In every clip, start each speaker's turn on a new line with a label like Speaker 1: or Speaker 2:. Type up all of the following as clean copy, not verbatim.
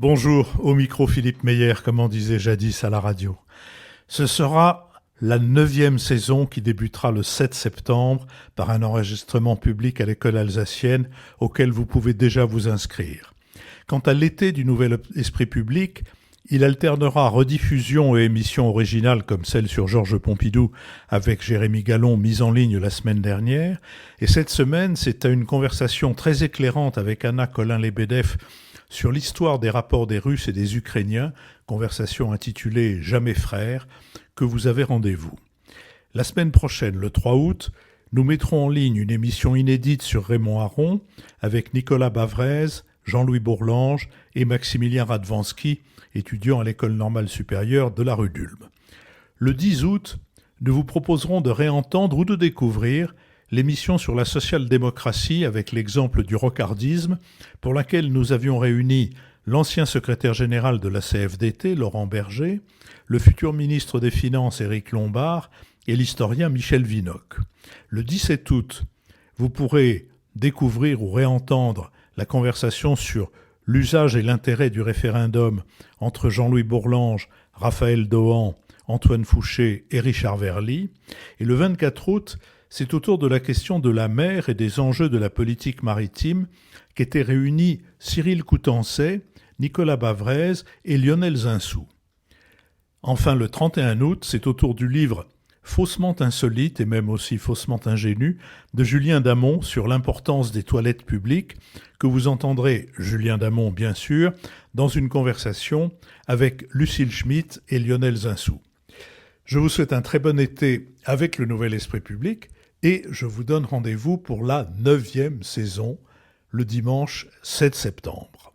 Speaker 1: Bonjour, au micro Philippe Meyer, comme on disait jadis à la radio. Ce sera la 9e saison qui débutera le 7 septembre par un enregistrement public à l'école alsacienne auquel vous pouvez déjà vous inscrire. Quant à l'été du Nouvel Esprit Public, il alternera rediffusion et émissions originales comme celle sur Georges Pompidou avec Jérémy Gallon mise en ligne la semaine dernière. Et cette semaine, c'est à une conversation très éclairante avec Anna Colin-Lebedev sur l'histoire des rapports des Russes et des Ukrainiens, conversation intitulée « Jamais frères », que vous avez rendez-vous. La semaine prochaine, le 3 août, nous mettrons en ligne une émission inédite sur Raymond Aron avec Nicolas Bavrez, Jean-Louis Bourlange et Maximilien Radvansky, étudiants à l'École normale supérieure de la rue d'Ulm. Le 10 août, nous vous proposerons de réentendre ou de découvrir l'émission sur la social-démocratie avec l'exemple du rocardisme, pour laquelle nous avions réuni l'ancien secrétaire général de la CFDT, Laurent Berger, le futur ministre des Finances, Éric Lombard, et l'historien Michel Vinocq. Le 17 août, vous pourrez découvrir ou réentendre la conversation sur l'usage et l'intérêt du référendum entre Jean-Louis Bourlange, Raphaël Dohan, Antoine Fouché et Richard Verly. Et le 24 août, c'est autour de la question de la mer et des enjeux de la politique maritime qu'étaient réunis Cyril Coutançais, Nicolas Bavrez et Lionel Zinsou. Enfin, le 31 août, c'est autour du livre Faussement insolite et même aussi faussement ingénu de Julien Damon sur l'importance des toilettes publiques que vous entendrez, Julien Damon bien sûr, dans une conversation avec Lucille Schmitt et Lionel Zinsou. Je vous souhaite un très bon été avec le Nouvel Esprit Public et je vous donne rendez-vous pour la 9e saison, le dimanche 7 septembre.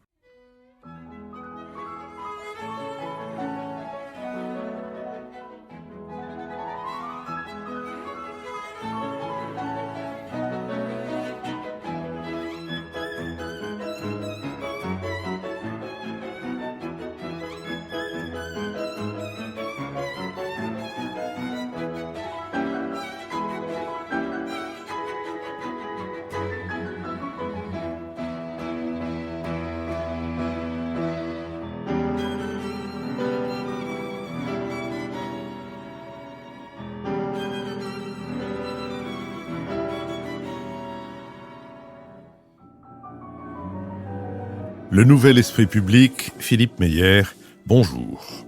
Speaker 1: Le Nouvel Esprit Public, Philippe Meyer, bonjour.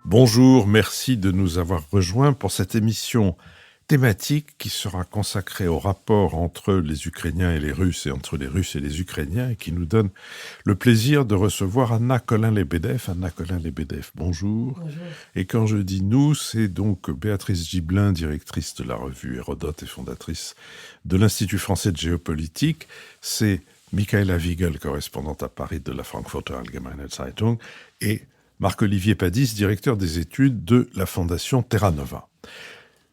Speaker 1: Bonjour, merci de nous avoir rejoints pour cette émission thématique qui sera consacrée au rapport entre les Ukrainiens et les Russes et entre les Russes et les Ukrainiens et qui nous donne le plaisir de recevoir Anna Colin-Lebedev. Anna Colin-Lebedev, bonjour.
Speaker 2: Bonjour.
Speaker 1: Et quand je dis nous, c'est donc Béatrice Gibelin, directrice de la revue Hérodote et fondatrice de l'Institut français de géopolitique. C'est Michaela Wiegel, correspondante à Paris de la Frankfurter Allgemeine Zeitung, et Marc-Olivier Padis, directeur des études de la Fondation Terra Nova.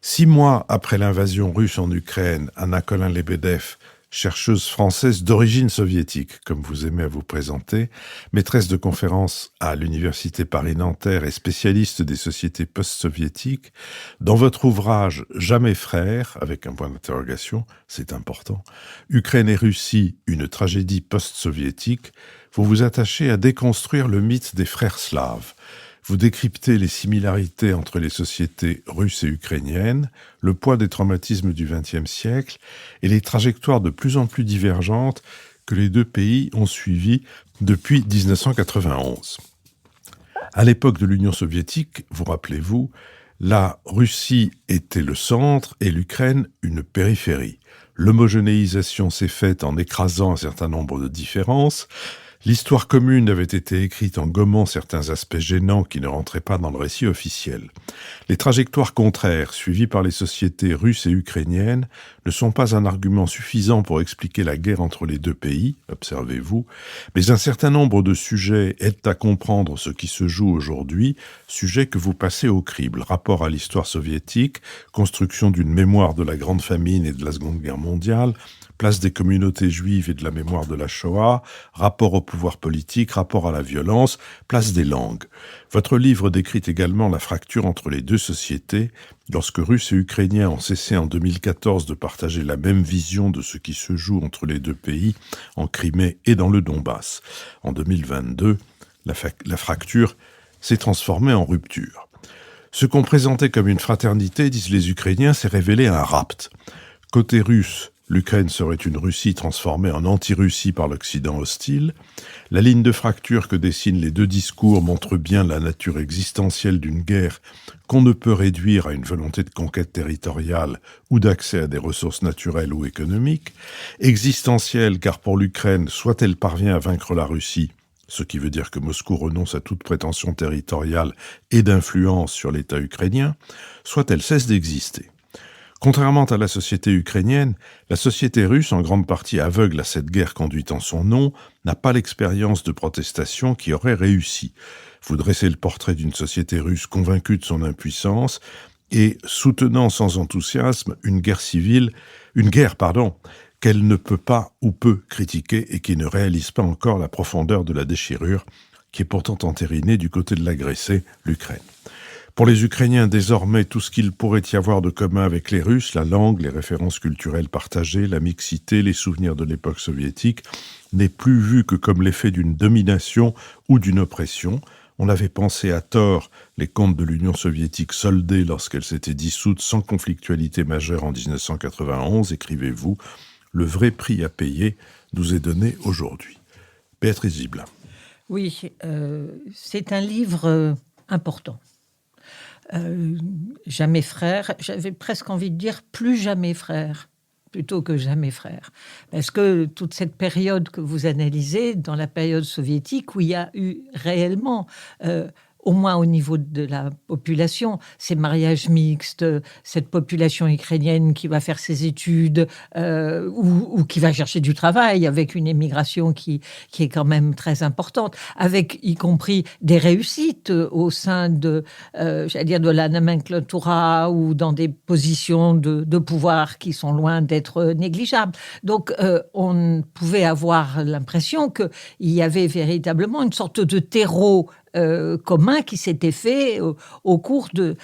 Speaker 1: 6 mois après l'invasion russe en Ukraine, Anna Colin-Lebedev, chercheuse française d'origine soviétique, comme vous aimez à vous présenter, maîtresse de conférences à l'Université Paris-Nanterre et spécialiste des sociétés post-soviétiques, dans votre ouvrage « Jamais frères », avec un point d'interrogation, c'est important, « Ukraine et Russie, une tragédie post-soviétique », vous vous attachez à déconstruire le mythe des frères slaves. Vous décryptez les similarités entre les sociétés russes et ukrainiennes, le poids des traumatismes du XXe siècle et les trajectoires de plus en plus divergentes que les deux pays ont suivies depuis 1991. À l'époque de l'Union soviétique, vous rappelez-vous, la Russie était le centre et l'Ukraine une périphérie. L'homogénéisation s'est faite en écrasant un certain nombre de différences. L'histoire commune avait été écrite en gommant certains aspects gênants qui ne rentraient pas dans le récit officiel. Les trajectoires contraires suivies par les sociétés russes et ukrainiennes ne sont pas un argument suffisant pour expliquer la guerre entre les deux pays, observez-vous, mais un certain nombre de sujets aident à comprendre ce qui se joue aujourd'hui, sujets que vous passez au crible. Rapport à l'histoire soviétique, construction d'une mémoire de la Grande Famine et de la Seconde Guerre mondiale,
Speaker 2: place des communautés juives et de la mémoire de la Shoah, rapport au pouvoir politique, rapport à la violence, place des langues. Votre livre décrit également la fracture entre les deux sociétés, lorsque Russes et Ukrainiens ont cessé en 2014 de partager la même vision de ce qui se joue entre les deux pays, en Crimée et dans le Donbass. En 2022, la fracture s'est transformée en rupture. Ce qu'on présentait comme une fraternité, disent les Ukrainiens, s'est révélé un rapt. Côté russe, l'Ukraine serait une Russie transformée en anti-Russie par l'Occident hostile. La ligne de fracture que dessinent les deux discours montre bien la nature existentielle d'une guerre qu'on ne peut réduire à une volonté de conquête territoriale ou d'accès à des ressources naturelles ou économiques. Existentielle car pour l'Ukraine, soit elle parvient à vaincre la Russie, ce qui veut dire que Moscou renonce à toute prétention territoriale et d'influence sur l'État ukrainien, soit elle cesse d'exister. Contrairement à la société ukrainienne, la société russe, en grande partie aveugle à cette guerre conduite en son nom, n'a pas l'expérience de protestation qui aurait réussi. Vous dressez le portrait d'une société russe convaincue de son impuissance et soutenant sans enthousiasme une guerre, qu'elle ne peut pas ou peut critiquer et qui ne réalise pas encore la profondeur de la déchirure qui est pourtant entérinée du côté de l'agressé, l'Ukraine. Pour les Ukrainiens, désormais, tout ce qu'il pourrait y avoir de commun avec les Russes, la langue, les références culturelles partagées, la mixité, les souvenirs de l'époque soviétique, n'est plus vu que comme l'effet d'une domination ou d'une oppression. On avait pensé à tort les comptes de l'Union soviétique soldés lorsqu'elle s'était dissoute sans conflictualité majeure en 1991, écrivez-vous. Le vrai prix à payer nous est donné aujourd'hui. Béatrice Gibelin.
Speaker 3: Oui, c'est un livre important. Jamais frère, j'avais presque envie de dire plus jamais frère, plutôt que jamais frère. Parce que toute cette période que vous analysez, dans la période soviétique, où il y a eu réellement, au moins au niveau de la population, ces mariages mixtes, cette population ukrainienne qui va faire ses études ou qui va chercher du travail, avec une émigration qui est quand même très importante, avec y compris des réussites au sein de la nomenclatura ou dans des positions de pouvoir qui sont loin d'être négligeables. Donc, on pouvait avoir l'impression qu'il y avait véritablement une sorte de terreau commun qui s'était fait au cours de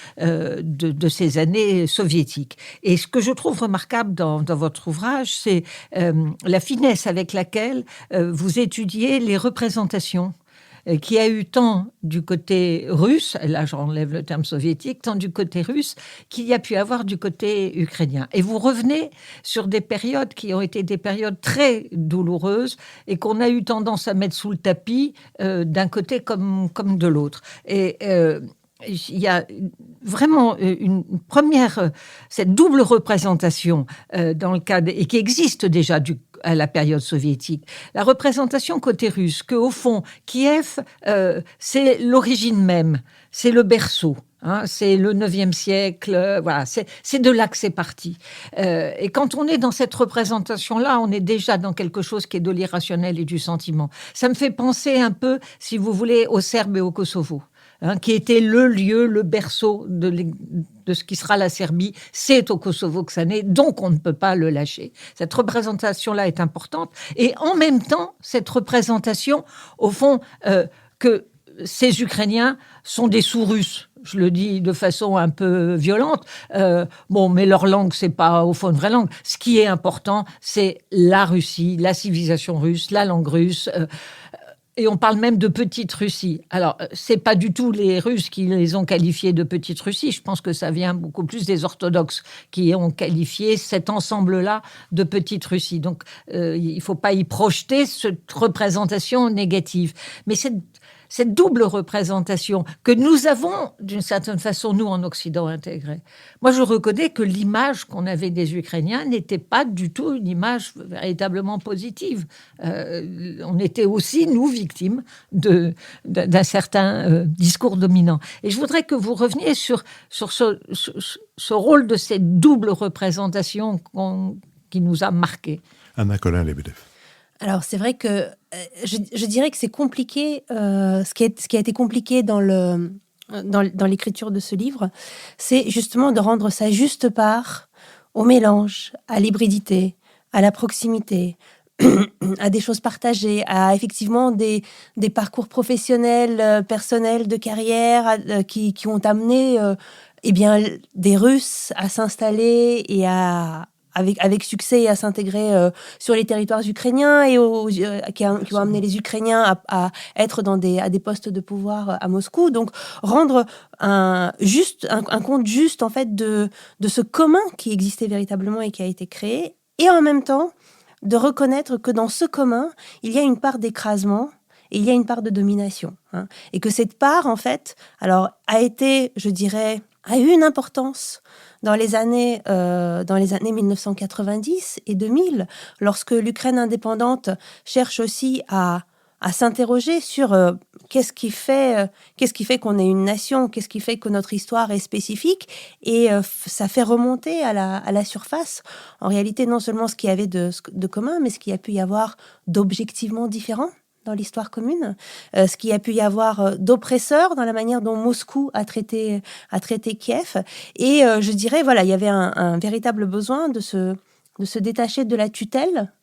Speaker 3: ces années soviétiques. Et ce que je trouve remarquable dans votre ouvrage, c'est la finesse avec laquelle vous étudiez les représentations qui a eu tant du côté russe, là j'enlève le terme soviétique, tant du côté russe qu'il y a pu avoir du côté ukrainien. Et vous revenez sur des périodes qui ont été des périodes très douloureuses et qu'on a eu tendance à mettre sous le tapis d'un côté comme de l'autre. Et il y a vraiment une première, cette double représentation dans le cadre, et qui existe déjà à la période soviétique, la représentation côté russe, qu'au fond, Kiev, c'est l'origine même, c'est le berceau. C'est le 9e siècle, voilà, c'est de là que c'est parti. Et quand on est dans cette représentation-là, on est déjà dans quelque chose qui est de l'irrationnel et du sentiment. Ça me fait penser un peu, si vous voulez, aux Serbes et au Kosovo. Qui était le lieu, le berceau de ce qui sera la Serbie. C'est au Kosovo que ça naît, donc on ne peut pas le lâcher. Cette représentation-là est importante. Et en même temps, cette représentation, au fond, que ces Ukrainiens sont des sous-Russes. Je le dis de façon un peu violente. Mais leur langue, c'est pas au fond une vraie langue. Ce qui est important, c'est la Russie, la civilisation russe, la langue russe. Et on parle même de petite Russie. Alors, c'est pas du tout les Russes qui les ont qualifiés de petite Russie. Je pense que ça vient beaucoup plus des orthodoxes qui ont qualifié cet ensemble-là de petite Russie. Donc, il faut pas y projeter cette représentation négative. Mais cette double représentation que nous avons, d'une certaine façon, nous, en Occident, intégrée. Moi, je reconnais que l'image qu'on avait des Ukrainiens n'était pas du tout une image véritablement positive. On était aussi, nous, victimes d'un certain discours dominant. Et je voudrais que vous reveniez sur ce rôle de cette double représentation qui nous a marqués.
Speaker 2: Anna Colin-Lebedev.
Speaker 4: Alors, c'est vrai que je dirais que c'est compliqué. Ce qui a été compliqué dans l'écriture de ce livre, c'est justement de rendre sa juste part au mélange, à l'hybridité, à la proximité, à des choses partagées, à effectivement des parcours professionnels, personnels, de carrière, qui ont amené des Russes à s'installer et avec succès, à s'intégrer sur les territoires ukrainiens et qui ont amené les Ukrainiens à être à des postes de pouvoir à Moscou. Donc, rendre un compte juste, en fait, de ce commun qui existait véritablement et qui a été créé. Et en même temps, de reconnaître que dans ce commun, il y a une part d'écrasement et il y a une part de domination. Et que cette part, en fait, alors, a eu une importance dans les années 1990 et 2000, lorsque l'Ukraine indépendante cherche aussi à s'interroger sur qu'est-ce qui fait qu'on est une nation, qu'est-ce qui fait que notre histoire est spécifique, et ça fait remonter à la surface, en réalité, non seulement ce qu'il y avait de commun, mais ce qu'il y a pu y avoir d'objectivement différent dans l'histoire commune, ce qu'il y a pu y avoir d'oppresseurs dans la manière dont Moscou a traité Kiev. Et je dirais, voilà, il y avait un véritable besoin de se détacher de la tutelle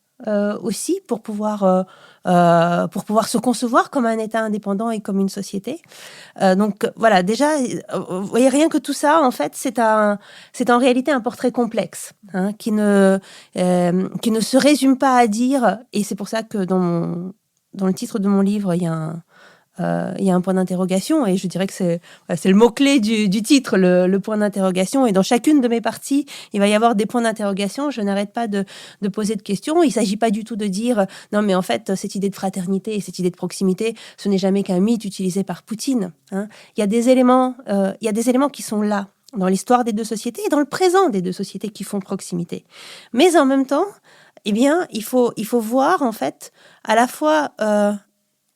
Speaker 4: aussi pour pouvoir se concevoir comme un État indépendant et comme une société. Donc voilà, déjà, vous voyez, rien que tout ça, en fait, c'est en réalité un portrait complexe, qui ne se résume pas à dire, et c'est pour ça que dans le titre de mon livre, il y a un point d'interrogation, et je dirais que c'est le mot-clé du titre, le point d'interrogation. Et dans chacune de mes parties, il va y avoir des points d'interrogation. Je n'arrête pas de poser de questions. Il ne s'agit pas du tout de dire « Non, mais en fait, cette idée de fraternité et cette idée de proximité, ce n'est jamais qu'un mythe utilisé par Poutine. » Il y a des éléments qui sont là, dans l'histoire des deux sociétés et dans le présent des deux sociétés qui font proximité. Mais en même temps, eh bien, il faut voir, en fait, à la fois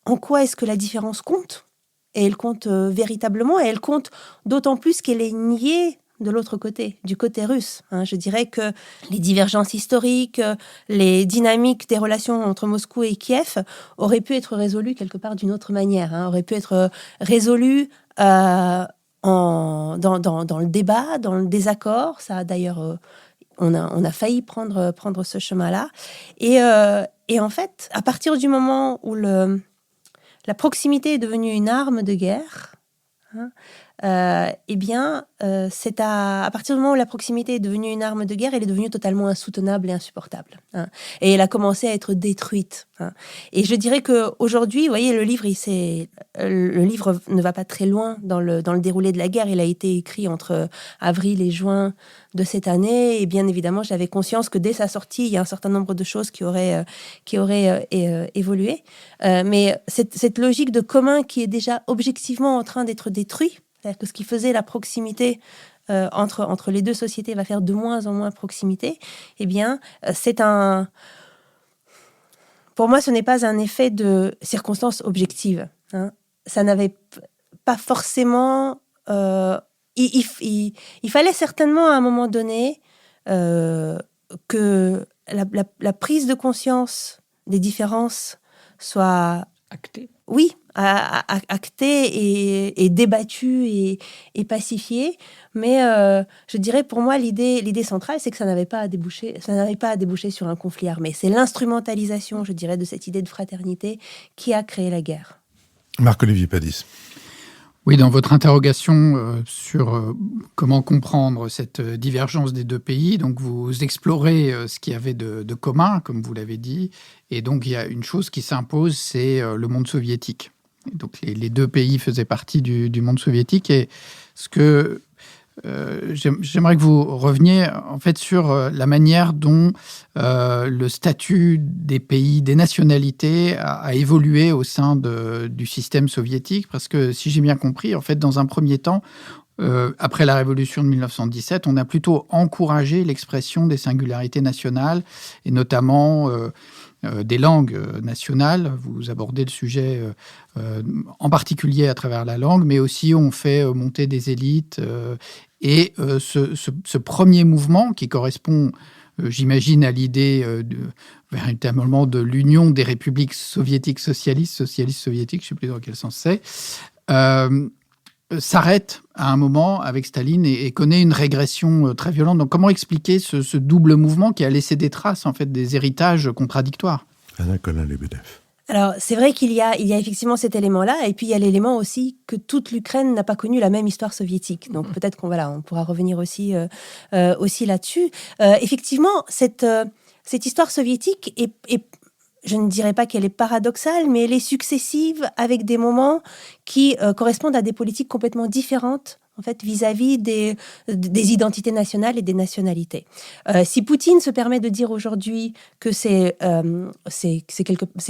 Speaker 4: en quoi est-ce que la différence compte, et elle compte véritablement, et elle compte d'autant plus qu'elle est niée de l'autre côté, du côté russe. Je dirais que les divergences historiques, les dynamiques des relations entre Moscou et Kiev auraient pu être résolues quelque part d'une autre manière, auraient pu être résolues dans le débat, dans le désaccord. Ça a d'ailleurs... On a failli prendre ce chemin-là. Et en fait, à partir du moment où la proximité est devenue une arme de guerre, c'est à partir du moment où la proximité est devenue une arme de guerre, elle est devenue totalement insoutenable et insupportable. Et elle a commencé à être détruite. Et je dirais qu'aujourd'hui, vous voyez, le livre ne va pas très loin dans le déroulé de la guerre. Il a été écrit entre avril et juin de cette année. Et bien évidemment, j'avais conscience que dès sa sortie, il y a un certain nombre de choses qui auraient évolué. Mais cette logique de commun qui est déjà objectivement en train d'être détruite, c'est-à-dire que ce qui faisait la proximité entre les deux sociétés va faire de moins en moins proximité, eh bien, pour moi, ce n'est pas un effet de circonstances objectives. Ça n'avait pas forcément... Il fallait certainement à un moment donné que la prise de conscience des différences soit...
Speaker 3: Actée.
Speaker 4: Oui, actée et débattue et pacifiée. Mais je dirais, pour moi, l'idée centrale, c'est que ça n'avait pas à déboucher sur un conflit armé. C'est l'instrumentalisation, je dirais, de cette idée de fraternité qui a créé la guerre.
Speaker 2: Marc-Olivier Padis.
Speaker 5: Oui, dans votre interrogation sur comment comprendre cette divergence des deux pays, donc vous explorez ce qu'il y avait de commun, comme vous l'avez dit, et donc il y a une chose qui s'impose, c'est le monde soviétique. Et donc les deux pays faisaient partie du monde soviétique, et ce que j'aimerais que vous reveniez en fait sur la manière dont le statut des pays, des nationalités a évolué au sein du système soviétique. Parce que si j'ai bien compris, en fait, dans un premier temps, après la révolution de 1917, on a plutôt encouragé l'expression des singularités nationales, et notamment des langues nationales. Vous abordez le sujet en particulier à travers la langue, mais aussi on fait monter des élites. Et ce premier mouvement qui correspond, j'imagine, à l'idée véritablement de l'union des républiques soviétiques socialistes soviétiques, je ne sais plus dans quel sens c'est, s'arrête à un moment avec Staline et connaît une régression très violente. Donc comment expliquer ce double mouvement qui a laissé des traces, en fait, des héritages contradictoires?
Speaker 2: Anna Konan-Lebedev.
Speaker 4: Alors, c'est vrai qu'il y a effectivement cet élément-là, et puis il y a l'élément aussi que toute l'Ukraine n'a pas connu la même histoire soviétique. Donc peut-être on pourra revenir aussi là-dessus. Effectivement, cette histoire soviétique est, je ne dirais pas qu'elle est paradoxale, mais elle est successive avec des moments qui correspondent à des politiques complètement différentes, en fait, vis-à-vis des identités nationales et des nationalités. Si Poutine se permet de dire aujourd'hui que c'est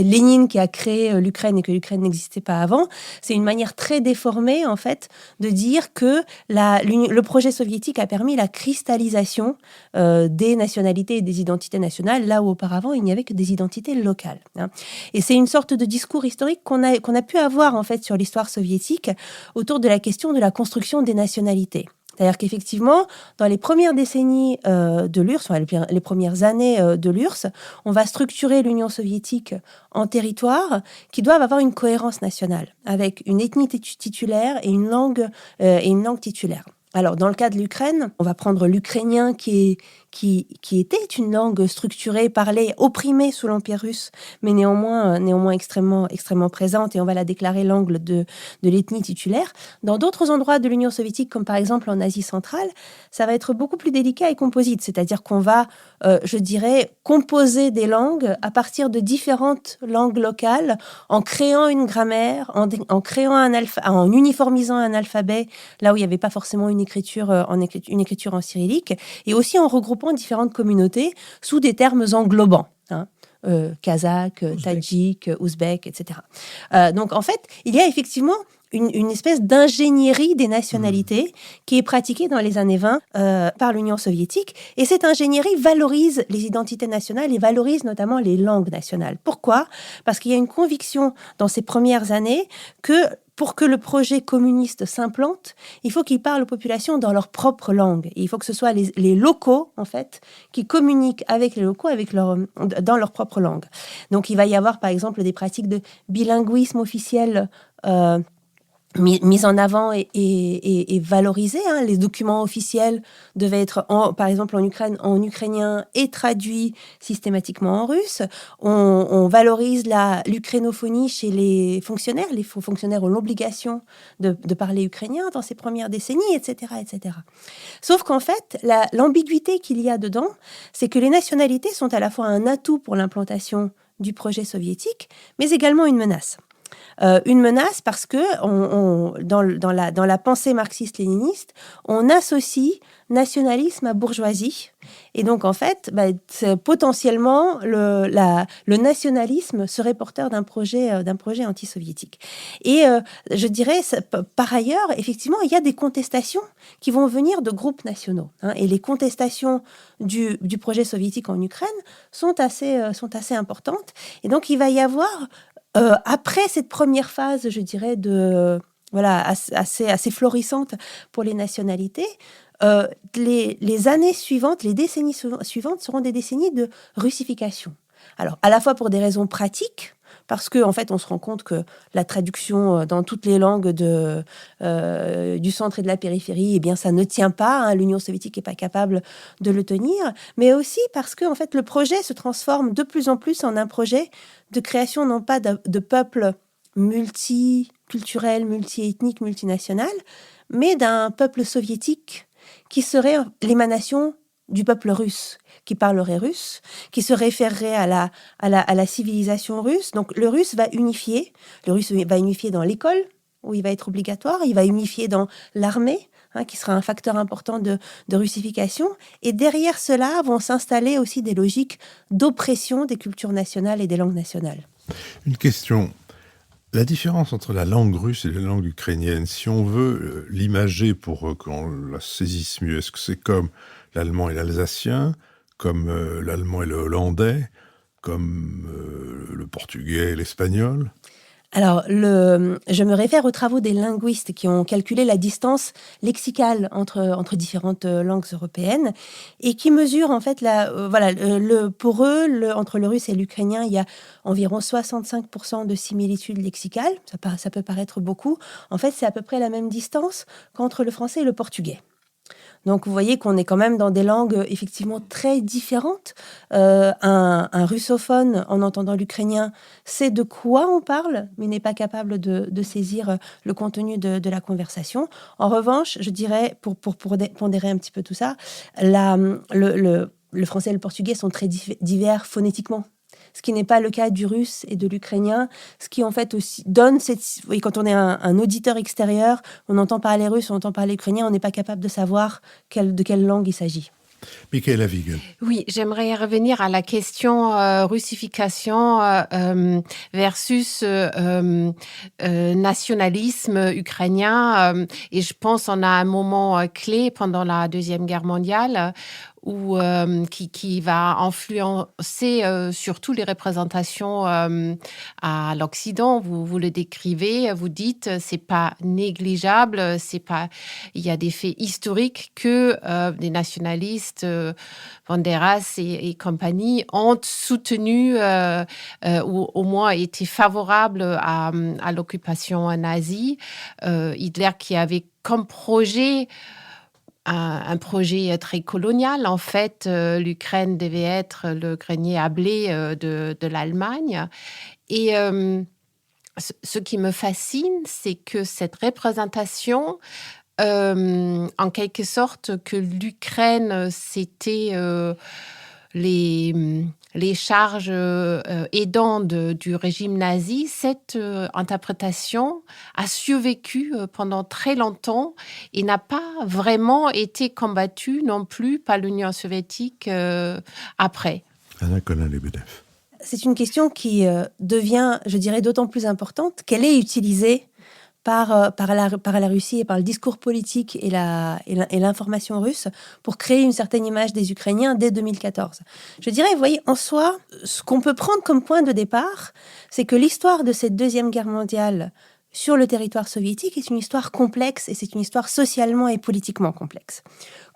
Speaker 4: Lénine qui a créé l'Ukraine et que l'Ukraine n'existait pas avant, c'est une manière très déformée, en fait, de dire que le projet soviétique a permis la cristallisation des nationalités et des identités nationales, là où auparavant il n'y avait que des identités locales. Hein. Et c'est une sorte de discours historique qu'on a pu avoir, en fait, sur l'histoire soviétique autour de la question de la construction des nationalités. C'est-à-dire qu'effectivement, dans les premières décennies de l'URSS, enfin, les premières années de l'URSS, on va structurer l'Union soviétique en territoires qui doivent avoir une cohérence nationale, avec une ethnie titulaire et une langue titulaire. Alors, dans le cas de l'Ukraine, on va prendre l'ukrainien qui était une langue structurée, parlée, opprimée sous l'Empire russe, mais néanmoins extrêmement présente, et on va la déclarer langue de l'ethnie titulaire. Dans d'autres endroits de l'Union soviétique, comme par exemple en Asie centrale, ça va être beaucoup plus délicat et composite, c'est-à-dire qu'on va, je dirais, composer des langues à partir de différentes langues locales, en créant une grammaire, en uniformisant un alphabet, là où il n'y avait pas forcément une écriture en cyrillique, et aussi en regroupant différentes communautés sous des termes englobants, hein, kazakh, tadjik, ouzbek, etc. Donc en fait, il y a effectivement une espèce d'ingénierie des nationalités qui est pratiquée dans les années 20 par l'Union soviétique. Et cette ingénierie valorise les identités nationales et valorise notamment les langues nationales. Pourquoi ? Parce qu'il y a une conviction dans ces premières années que pour que le projet communiste s'implante, il faut qu'il parle aux populations dans leur propre langue. Et il faut que ce soit les locaux, en fait, qui communiquent avec les locaux dans leur propre langue. Donc, il va y avoir, par exemple, des pratiques de bilinguisme officiel mise en avant et valorisée. Hein. Les documents officiels devaient être, par exemple en Ukraine, en ukrainien et traduits systématiquement en russe. On valorise l'ukrainophonie chez les fonctionnaires. Les fonctionnaires ont l'obligation de parler ukrainien dans ces premières décennies, etc., etc. Sauf qu'en fait, l'ambiguïté qu'il y a dedans, c'est que les nationalités sont à la fois un atout pour l'implantation du projet soviétique, mais également une menace. Une menace parce que dans la pensée marxiste-léniniste, on associe nationalisme à bourgeoisie. Et donc, en fait, potentiellement, le nationalisme serait porteur d'un projet anti-soviétique. Et je dirais, par ailleurs, effectivement, il y a des contestations qui vont venir de groupes nationaux. Hein, et les contestations du projet soviétique en Ukraine sont assez importantes. Et donc, il va y avoir après cette première phase, je dirais, assez florissante pour les nationalités, les années suivantes, les décennies suivantes seront des décennies de russification. Alors, à la fois pour des raisons pratiques, parce qu'en fait, on se rend compte que la traduction dans toutes les langues du centre et de la périphérie, eh bien, ça ne tient pas. Hein, l'Union soviétique n'est pas capable de le tenir. Mais aussi parce que, en fait, le projet se transforme de plus en plus en un projet de création, non pas de peuples multiculturels, multiethniques, multinationales, mais d'un peuple soviétique qui serait l'émanation du peuple russe, qui parlerait russe, qui se référerait à la civilisation russe. Donc le russe va unifier dans l'école, où il va être obligatoire, il va unifier dans l'armée, hein, qui sera un facteur important de russification. Et derrière cela vont s'installer aussi des logiques d'oppression des cultures nationales et des langues nationales.
Speaker 2: Une question. La différence entre la langue russe et la langue ukrainienne, si on veut l'imager pour qu'on la saisisse mieux, est-ce que c'est comme l'allemand et l'alsacien, comme l'allemand et le hollandais, comme le portugais et l'espagnol ?
Speaker 4: Alors, je me réfère aux travaux des linguistes qui ont calculé la distance lexicale entre différentes langues européennes et qui mesurent en fait pour eux, entre le russe et l'ukrainien, il y a environ 65% de similitudes lexicales. Ça peut paraître beaucoup. En fait, c'est à peu près la même distance qu'entre le français et le portugais. Donc, vous voyez qu'on est quand même dans des langues effectivement très différentes. Un russophone, en entendant l'ukrainien, sait de quoi on parle, mais n'est pas capable de saisir le contenu de la conversation. En revanche, je dirais, pour pondérer un petit peu tout ça, le français et le portugais sont très divers phonétiquement. Ce qui n'est pas le cas du russe et de l'ukrainien, ce qui en fait aussi donne oui, quand on est un auditeur extérieur, on entend parler russe, on entend parler ukrainien, on n'est pas capable de savoir de quelle langue il s'agit.
Speaker 2: Michaela Wiegel.
Speaker 6: Oui, j'aimerais revenir à la question russification versus nationalisme ukrainien. Et je pense qu'on a un moment clé pendant la Deuxième Guerre mondiale qui va influencer surtout les représentations à l'Occident. Vous le décrivez, vous dites c'est pas négligeable, il y a des faits historiques que des nationalistes, Banderas et compagnie, ont soutenu ou au moins été favorables à l'occupation nazie. Hitler qui avait comme projet un projet très colonial. En fait, l'Ukraine devait être le grenier à blé de l'Allemagne. Et ce qui me fascine, c'est que cette représentation, en quelque sorte, que l'Ukraine, c'était les charges aidantes du régime nazi, cette interprétation a survécu pendant très longtemps et n'a pas vraiment été combattue non plus par l'Union soviétique après.
Speaker 2: Anna Cohen-Lebedev.
Speaker 4: C'est une question qui devient, je dirais, d'autant plus importante qu'elle est utilisée par la Russie et par le discours politique et l'information russe pour créer une certaine image des Ukrainiens dès 2014. Je dirais, vous voyez, en soi, ce qu'on peut prendre comme point de départ, c'est que l'histoire de cette Deuxième Guerre mondiale sur le territoire soviétique est une histoire complexe et c'est une histoire socialement et politiquement complexe.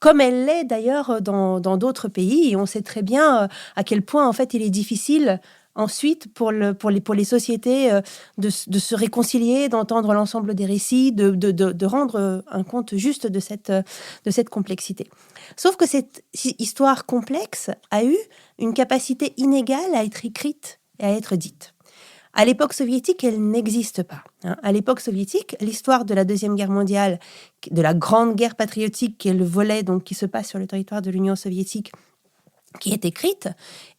Speaker 4: Comme elle l'est d'ailleurs dans d'autres pays, et on sait très bien à quel point en fait il est difficile ensuite pour les sociétés de se réconcilier, d'entendre l'ensemble des récits, de rendre un compte juste de cette complexité. Sauf que cette histoire complexe a eu une capacité inégale à être écrite et à être dite. À l'époque soviétique, elle n'existe pas. À l'époque soviétique, l'histoire de la Deuxième Guerre mondiale, de la Grande Guerre patriotique, qui est le volet donc, qui se passe sur le territoire de l'Union soviétique, qui est écrite,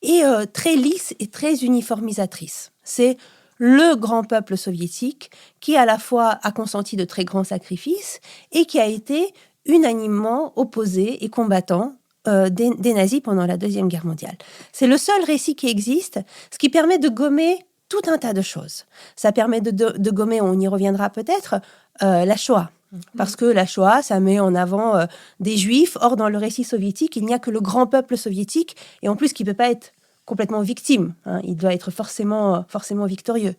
Speaker 4: est très lisse et très uniformisatrice. C'est le grand peuple soviétique qui, à la fois, a consenti de très grands sacrifices et qui a été unanimement opposé et combattant des nazis pendant la Deuxième Guerre mondiale. C'est le seul récit qui existe, ce qui permet de gommer tout un tas de choses. Ça permet de gommer, on y reviendra peut-être, la Shoah. Parce que la Shoah, ça met en avant des Juifs. Or, dans le récit soviétique, il n'y a que le grand peuple soviétique, et en plus, qui ne peut pas être complètement victime. Il doit être forcément victorieux.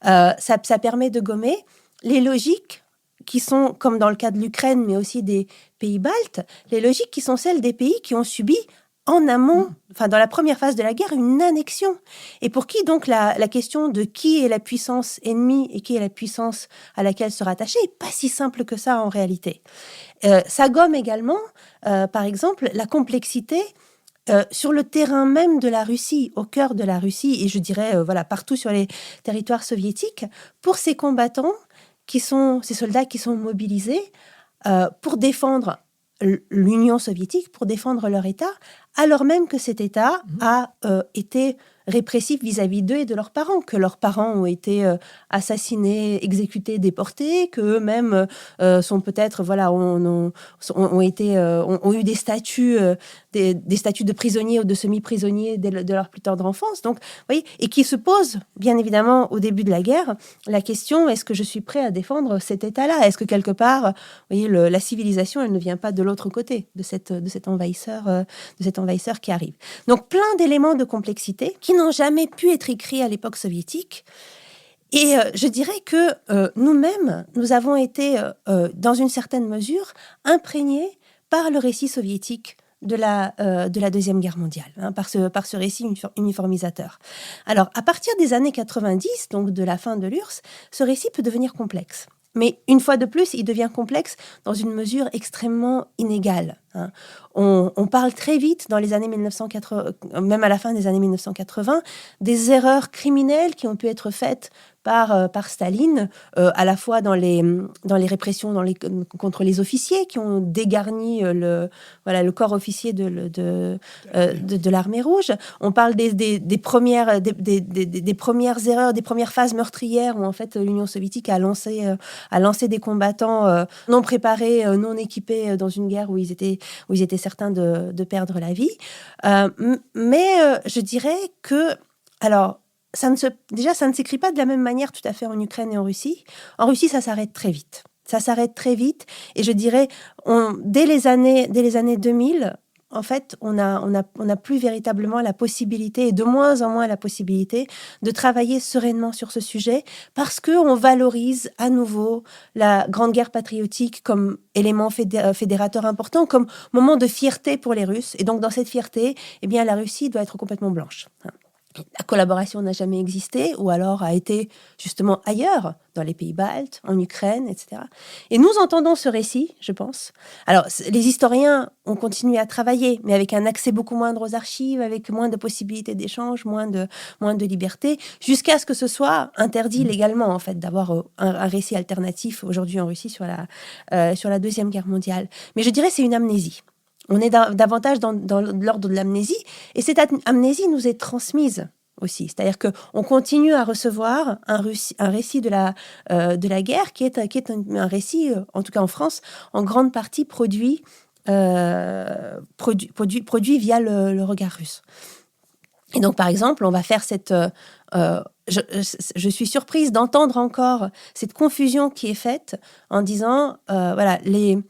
Speaker 4: Ça permet de gommer les logiques qui sont, comme dans le cas de l'Ukraine, mais aussi des pays baltes, les logiques qui sont celles des pays qui ont subi en amont, dans la première phase de la guerre, une annexion. Et pour qui, donc, la question de qui est la puissance ennemie et qui est la puissance à laquelle se rattacher n'est pas si simple que ça, en réalité. Ça gomme également, par exemple, la complexité sur le terrain même de la Russie, au cœur de la Russie, et je dirais, partout sur les territoires soviétiques, pour ces combattants, ces soldats qui sont mobilisés pour défendre l'Union soviétique, pour défendre leur État, alors même que cet État a été répressif vis-à-vis d'eux et de leurs parents, que leurs parents ont été assassinés, exécutés, déportés, qu'eux-mêmes sont peut-être, ont eu des statuts de prisonniers ou de semi-prisonniers de leur plus tendre enfance. Donc, vous voyez, et qui se posent, bien évidemment, au début de la guerre, la question, est-ce que je suis prêt à défendre cet État-là ? Est-ce que quelque part, vous voyez, la civilisation, elle ne vient pas de l'autre côté de cet envahisseur qui arrive. Donc, plein d'éléments de complexité qui n'ont jamais pu être écrits à l'époque soviétique Et je dirais que nous-mêmes, nous avons été, dans une certaine mesure, imprégnés par le récit soviétique de la Deuxième Guerre mondiale, par ce récit uniformisateur. Alors, à partir des années 90, donc de la fin de l'URSS, ce récit peut devenir complexe. Mais une fois de plus, il devient complexe dans une mesure extrêmement inégale. On parle très vite, dans les années 1980, même à la fin des années 1980, des erreurs criminelles qui ont pu être faites par Staline, à la fois dans les répressions contre les officiers qui ont dégarni le corps officier de l'armée rouge. On parle des premières erreurs, des premières phases meurtrières où en fait l'Union soviétique a lancé des combattants non préparés, non équipés dans une guerre où ils étaient certains de perdre la vie. Mais je dirais que, alors, ça ne s'écrit pas de la même manière tout à fait en Ukraine et en Russie. En Russie, ça s'arrête très vite. Et je dirais, dès les années 2000, en fait, on n'a plus véritablement la possibilité, et de moins en moins la possibilité, de travailler sereinement sur ce sujet, parce qu'on valorise à nouveau la Grande Guerre patriotique comme élément fédérateur important, comme moment de fierté pour les Russes. Et donc, dans cette fierté, eh bien, la Russie doit être complètement blanche. La collaboration n'a jamais existé, ou alors a été justement ailleurs, dans les pays baltes, en Ukraine, etc. Et nous entendons ce récit, je pense. Alors, les historiens ont continué à travailler, mais avec un accès beaucoup moindre aux archives, avec moins de possibilités d'échange, moins de liberté, jusqu'à ce que ce soit interdit légalement, en fait, d'avoir un récit alternatif aujourd'hui en Russie sur la Deuxième Guerre mondiale. Mais je dirais que c'est une amnésie. On est davantage dans l'ordre de l'amnésie, et cette amnésie nous est transmise aussi. C'est-à-dire qu'on continue à recevoir un récit de la guerre qui est un récit, en tout cas en France, en grande partie produit via le regard russe. Et donc, par exemple, on va faire cette... je suis surprise d'entendre encore cette confusion qui est faite en disant, voilà, les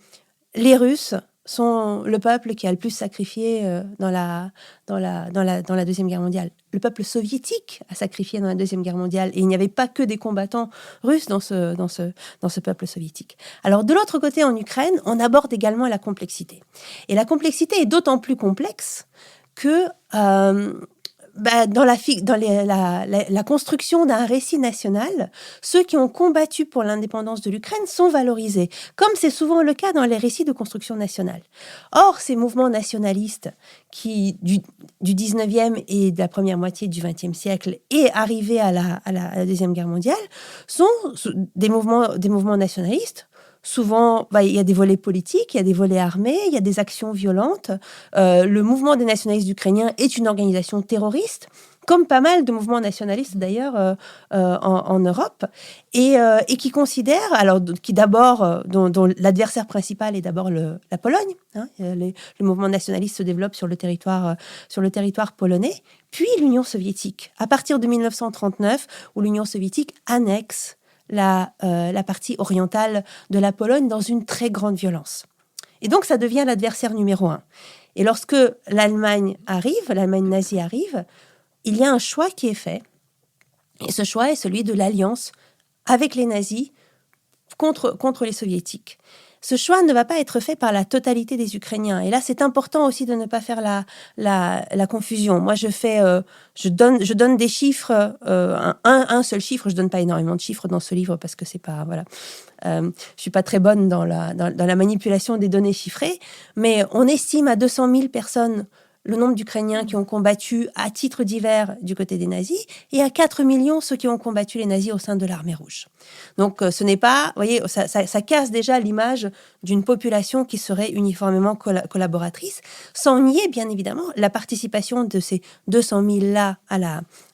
Speaker 4: Russes sont le peuple qui a le plus sacrifié dans la Deuxième Guerre mondiale. Le peuple soviétique a sacrifié dans la Deuxième Guerre mondiale, et il n'y avait pas que des combattants russes dans ce peuple soviétique. Alors, de l'autre côté, en Ukraine, on aborde également la complexité. Et la complexité est d'autant plus complexe que dans la construction d'un récit national, ceux qui ont combattu pour l'indépendance de l'Ukraine sont valorisés, comme c'est souvent le cas dans les récits de construction nationale. Or, ces mouvements nationalistes qui, du 19e et de la première moitié du 20e siècle et arrivés à la Deuxième Guerre mondiale, sont des mouvements nationalistes. Souvent, il y a des volets politiques, il y a des volets armés, il y a des actions violentes. Le mouvement des nationalistes ukrainiens est une organisation terroriste, comme pas mal de mouvements nationalistes d'ailleurs en Europe, et qui considèrent, alors qui d'abord, dont l'adversaire principal est d'abord la Pologne. Le mouvement nationaliste se développe sur le territoire polonais, puis l'Union soviétique, à partir de 1939, où l'Union soviétique annexe la partie orientale de la Pologne dans une très grande violence. Et donc, ça devient l'adversaire numéro 1. Et lorsque l'Allemagne nazie arrive, il y a un choix qui est fait. Et ce choix est celui de l'alliance avec les nazis contre les soviétiques. Ce choix ne va pas être fait par la totalité des Ukrainiens. Et là, c'est important aussi de ne pas faire la confusion. Moi, je donne des chiffres, un seul chiffre. Je donne pas énormément de chiffres dans ce livre parce que c'est pas, voilà. Je suis pas très bonne dans la manipulation des données chiffrées, mais on estime à 200 000 personnes le nombre d'Ukrainiens qui ont combattu à titre divers du côté des nazis, et à 4 millions ceux qui ont combattu les nazis au sein de l'armée rouge. Donc ce n'est pas, vous voyez, ça casse déjà l'image d'une population qui serait uniformément collaboratrice, sans nier bien évidemment la participation de ces 200 000-là à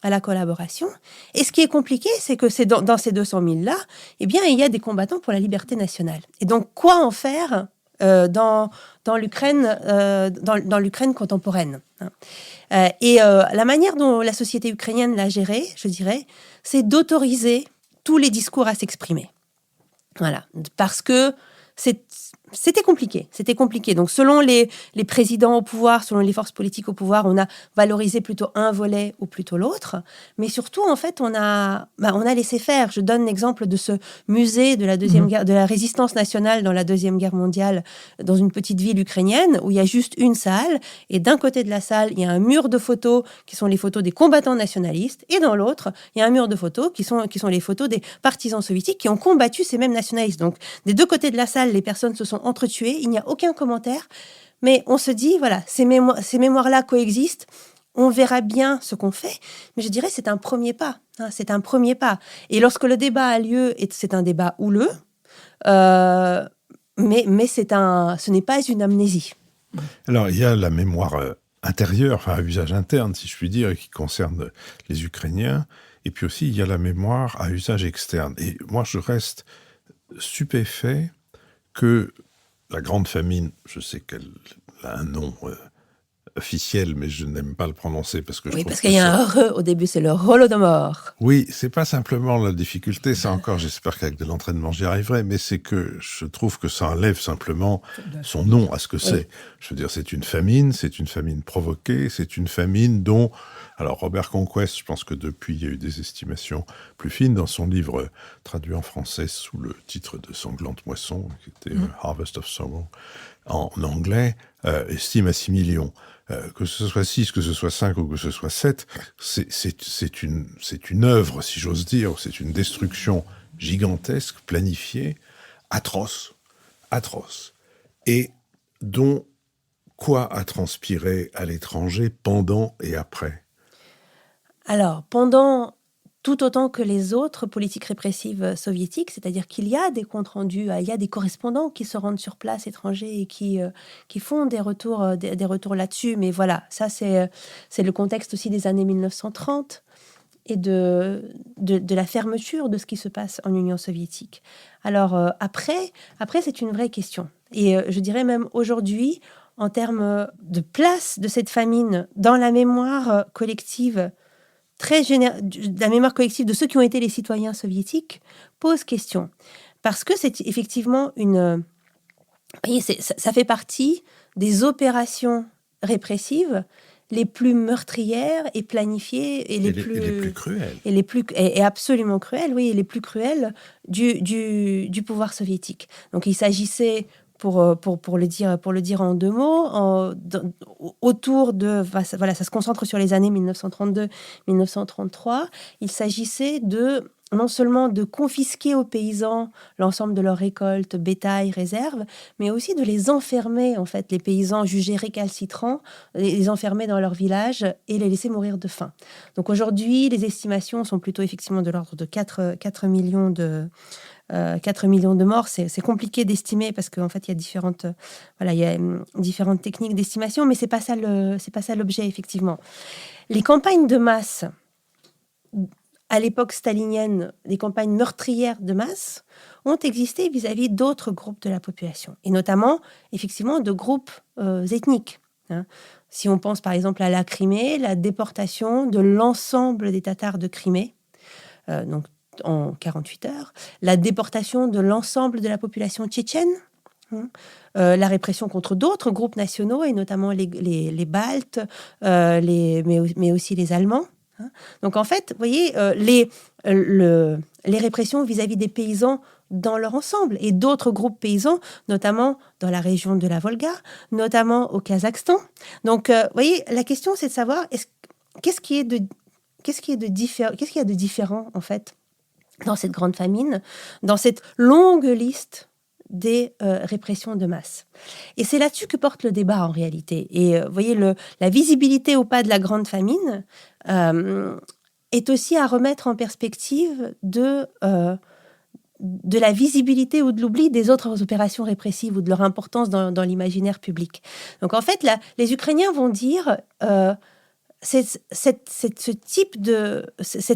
Speaker 4: la collaboration. Et ce qui est compliqué, c'est que dans ces 200 000-là, eh bien, il y a des combattants pour la liberté nationale. Et donc, quoi en faire dans l'Ukraine contemporaine. La manière dont la société ukrainienne l'a géré, je dirais, c'est d'autoriser tous les discours à s'exprimer. Voilà, parce que c'était compliqué. Donc, selon les présidents au pouvoir, selon les forces politiques au pouvoir, on a valorisé plutôt un volet ou plutôt l'autre. Mais surtout, en fait, on a laissé faire. Je donne l'exemple de ce musée de la de la résistance nationale dans la Deuxième Guerre mondiale, dans une petite ville ukrainienne, où il y a juste une salle. Et d'un côté de la salle, il y a un mur de photos qui sont les photos des combattants nationalistes. Et dans l'autre, il y a un mur de photos qui sont les photos des partisans soviétiques qui ont combattu ces mêmes nationalistes. Donc, des deux côtés de la salle, les personnes se sont entretués, il n'y a aucun commentaire, mais on se dit, voilà, ces mémoires-là coexistent, on verra bien ce qu'on fait, mais je dirais c'est un premier pas, c'est un premier pas. Et lorsque le débat a lieu, c'est un débat houleux, mais ce n'est pas une amnésie.
Speaker 2: Alors, il y a la mémoire intérieure, enfin à usage interne, si je puis dire, qui concerne les Ukrainiens, et puis aussi il y a la mémoire à usage externe. Et moi, je reste stupéfait que la Grande Famine, je sais qu'elle a un nom officiel, mais je n'aime pas le prononcer parce que je trouve
Speaker 4: parce qu'il y a un re au début, c'est le Holodomor.
Speaker 2: Oui, c'est pas simplement la difficulté, ça encore, j'espère qu'avec de l'entraînement j'y arriverai, mais c'est que je trouve que ça enlève simplement son nom à ce que c'est. Je veux dire, c'est une famine provoquée, c'est une famine dont... Alors, Robert Conquest, je pense que depuis, il y a eu des estimations plus fines dans son livre traduit en français sous le titre de Sanglante Moisson, qui était Harvest of Sorrow, en anglais, estime à 6 millions. Que ce soit 6, que ce soit 5 ou que ce soit 7, c'est une œuvre, si j'ose dire, c'est une destruction gigantesque, planifiée, atroce, et dont quoi a transpiré à l'étranger pendant et après ?
Speaker 4: Alors, pendant tout autant que les autres politiques répressives soviétiques, c'est-à-dire qu'il y a des comptes rendus, il y a des correspondants qui se rendent sur place étrangers et qui font des retours là-dessus. Mais voilà, ça c'est le contexte aussi des années 1930 et de la fermeture de ce qui se passe en Union soviétique. Alors après c'est une vraie question. Et je dirais même aujourd'hui, en termes de place de cette famine dans la mémoire collective, la mémoire collective de ceux qui ont été les citoyens soviétiques pose question. Parce que c'est effectivement ça fait partie des opérations répressives les plus meurtrières et planifiées et les plus
Speaker 2: cruelles.
Speaker 4: Et absolument cruelles, oui, et les plus cruelles du pouvoir soviétique. Donc il s'agissait... Pour le dire en deux mots, autour de... Voilà, ça se concentre sur les années 1932-1933. Il s'agissait non seulement de confisquer aux paysans l'ensemble de leurs récoltes, bétail, réserves, mais aussi de les enfermer, en fait, les paysans jugés récalcitrants, les enfermer dans leur village et les laisser mourir de faim. Donc aujourd'hui, les estimations sont plutôt effectivement de l'ordre de 4 millions de... 4 millions de morts, c'est compliqué d'estimer parce qu'en fait, il y a différentes techniques d'estimation, mais c'est pas ça l'objet, effectivement. Les campagnes de masse, à l'époque stalinienne, les campagnes meurtrières de masse, ont existé vis-à-vis d'autres groupes de la population, et notamment, effectivement, de groupes ethniques. Si on pense, par exemple, à la Crimée, la déportation de l'ensemble des Tatars de Crimée, donc en 48 heures, la déportation de l'ensemble de la population tchétchène, la répression contre d'autres groupes nationaux, et notamment les Baltes, mais aussi les Allemands. Donc en fait, vous voyez, les répressions vis-à-vis des paysans dans leur ensemble, et d'autres groupes paysans, notamment dans la région de la Volga, notamment au Kazakhstan. Donc, vous voyez, la question, c'est de savoir qu'est-ce qu'il y a de différent, en fait, dans cette grande famine, dans cette longue liste des répressions de masse. Et c'est là-dessus que porte le débat, en réalité. Et vous voyez, la visibilité au pas de la grande famine est aussi à remettre en perspective de la visibilité ou de l'oubli des autres opérations répressives ou de leur importance dans l'imaginaire public. Donc en fait, les Ukrainiens vont dire... cette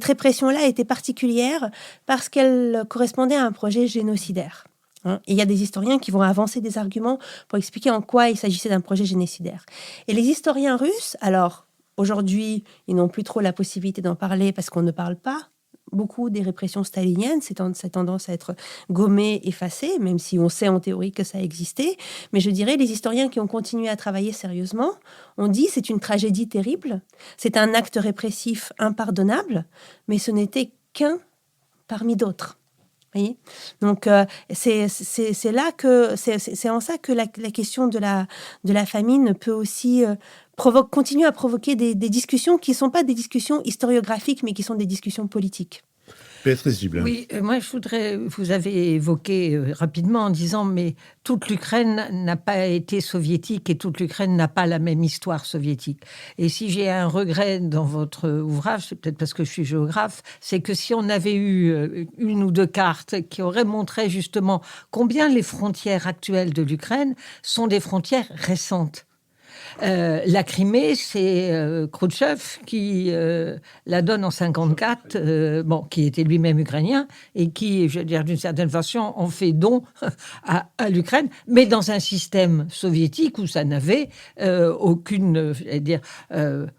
Speaker 4: répression-là était particulière parce qu'elle correspondait à un projet génocidaire. Et il y a des historiens qui vont avancer des arguments pour expliquer en quoi il s'agissait d'un projet génocidaire. Et les historiens russes, alors aujourd'hui, ils n'ont plus trop la possibilité d'en parler parce qu'on ne parle pas beaucoup des répressions staliniennes. C'est tendance à être gommé, effacé, même si on sait en théorie que ça existait. Mais je dirais, les historiens qui ont continué à travailler sérieusement ont dit c'est une tragédie terrible, c'est un acte répressif impardonnable, mais ce n'était qu'un parmi d'autres. Voyez, donc c'est en ça que la question de la famine peut aussi continuer à provoquer des discussions qui ne sont pas des discussions historiographiques, mais qui sont des discussions politiques.
Speaker 2: Béatrice Gibelin.
Speaker 3: Oui, moi je voudrais, vous avez évoqué rapidement en disant, mais toute l'Ukraine n'a pas été soviétique et toute l'Ukraine n'a pas la même histoire soviétique. Et si j'ai un regret dans votre ouvrage, c'est peut-être parce que je suis géographe, c'est que si on avait eu une ou deux cartes qui auraient montré justement combien les frontières actuelles de l'Ukraine sont des frontières récentes. La Crimée, c'est Khrouchtchev qui la donne en 54, qui était lui-même ukrainien et qui, je veux dire, d'une certaine façon, en fait don à l'Ukraine, mais dans un système soviétique où ça n'avait aucune,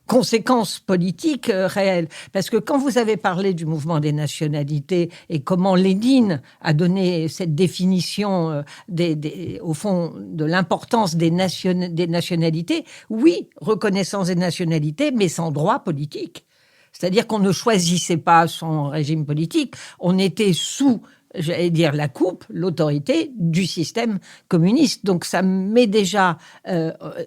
Speaker 3: conséquence politique réelle. Parce que quand vous avez parlé du mouvement des nationalités et comment Lénine a donné cette définition au fond de l'importance des nationalités, oui, reconnaissance des nationalités, mais sans droit politique. C'est-à-dire qu'on ne choisissait pas son régime politique, on était sous, j'allais dire, la coupe, l'autorité du système communiste. Donc ça met déjà,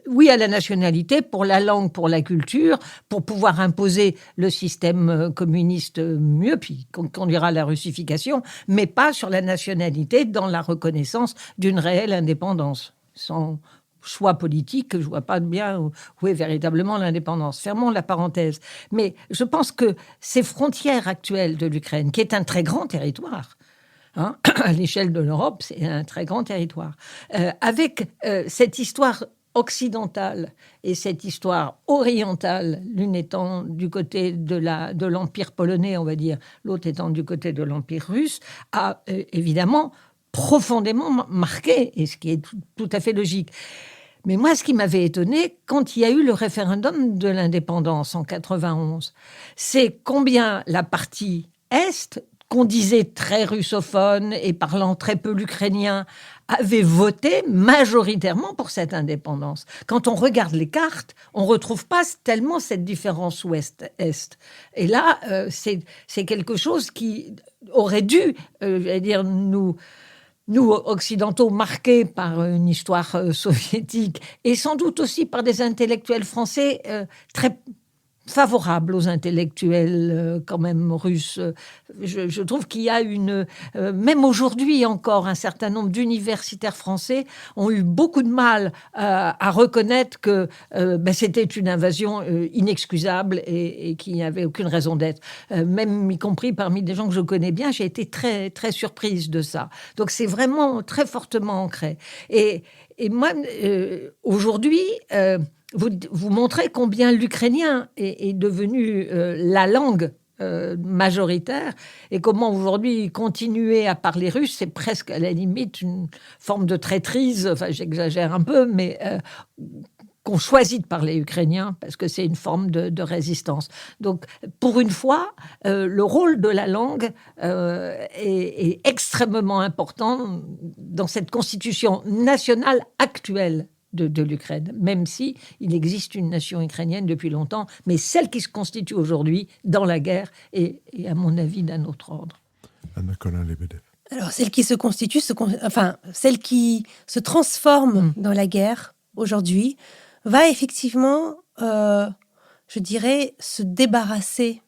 Speaker 3: oui à la nationalité, pour la langue, pour la culture, pour pouvoir imposer le système communiste mieux, puis qu'on conduira à la russification, mais pas sur la nationalité dans la reconnaissance d'une réelle indépendance. Sans choix politique, je ne vois pas bien où est véritablement l'indépendance. Fermons la parenthèse. Mais je pense que ces frontières actuelles de l'Ukraine, qui est un très grand territoire, à l'échelle de l'Europe, c'est un très grand territoire, avec cette histoire occidentale et cette histoire orientale, l'une étant du côté de l'Empire polonais, on va dire, l'autre étant du côté de l'Empire russe, a évidemment profondément marqué, et ce qui est tout à fait logique. Mais moi, ce qui m'avait étonné, quand il y a eu le référendum de l'indépendance en 91, c'est combien la partie Est, qu'on disait très russophone et parlant très peu l'ukrainien, avait voté majoritairement pour cette indépendance. Quand on regarde les cartes, on ne retrouve pas tellement cette différence ouest-est. Et là, c'est quelque chose qui aurait dû, nous, occidentaux, marqués par une histoire soviétique et sans doute aussi par des intellectuels français très favorables aux intellectuels quand même russes. Je trouve qu'il y a même aujourd'hui encore, un certain nombre d'universitaires français ont eu beaucoup de mal à reconnaître que c'était une invasion inexcusable et qu'il n'y avait aucune raison d'être. Même y compris parmi des gens que je connais bien, j'ai été très, très surprise de ça. Donc c'est vraiment très fortement ancré. Et moi, aujourd'hui... Vous montrez combien l'ukrainien est devenu la langue majoritaire et comment aujourd'hui continuer à parler russe, c'est presque à la limite une forme de traîtrise, enfin j'exagère un peu, mais qu'on choisit de parler ukrainien parce que c'est une forme de résistance. Donc pour une fois, le rôle de la langue est extrêmement important dans cette constitution nationale actuelle de l'Ukraine, même si il existe une nation ukrainienne depuis longtemps, mais celle qui se constitue aujourd'hui dans la guerre est à mon avis, d'un autre ordre.
Speaker 2: Anna Colin-Lebedev.
Speaker 4: Alors, celle qui se constitue, celle qui se transforme dans la guerre aujourd'hui, va effectivement, je dirais, se débarrasser,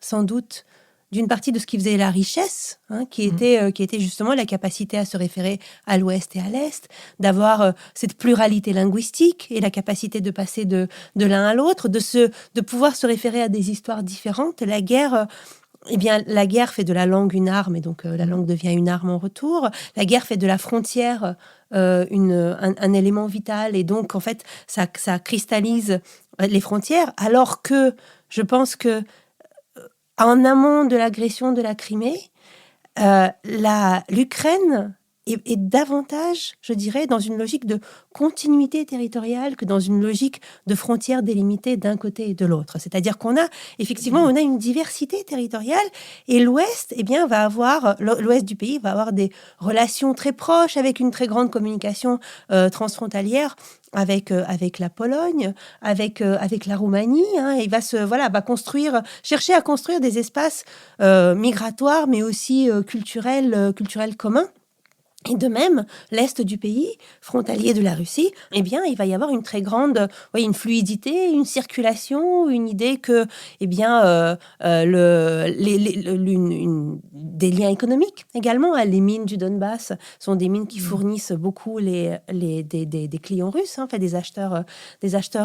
Speaker 4: sans doute, d'une partie de ce qui faisait la richesse, qui était justement la capacité à se référer à l'Ouest et à l'Est, d'avoir cette pluralité linguistique et la capacité de passer de l'un à l'autre, de pouvoir se référer à des histoires différentes. La guerre fait de la langue une arme, et donc la langue devient une arme en retour. La guerre fait de la frontière un élément vital, et donc en fait ça cristallise les frontières, alors que je pense que en amont de l'agression de la Crimée, l'Ukraine est davantage, je dirais, dans une logique de continuité territoriale que dans une logique de frontières délimitées d'un côté et de l'autre. C'est-à-dire qu'on a, effectivement, on a une diversité territoriale et l'Ouest, l'Ouest du pays va avoir des relations très proches avec une très grande communication transfrontalière avec la Pologne, avec la Roumanie. Il va chercher à construire des espaces migratoires, mais aussi culturels communs. Et de même, l'Est du pays, frontalier de la Russie, il va y avoir une très grande, une fluidité, une circulation, une idée que, des liens économiques également. Les mines du Donbass sont des mines qui fournissent beaucoup des clients russes, des acheteurs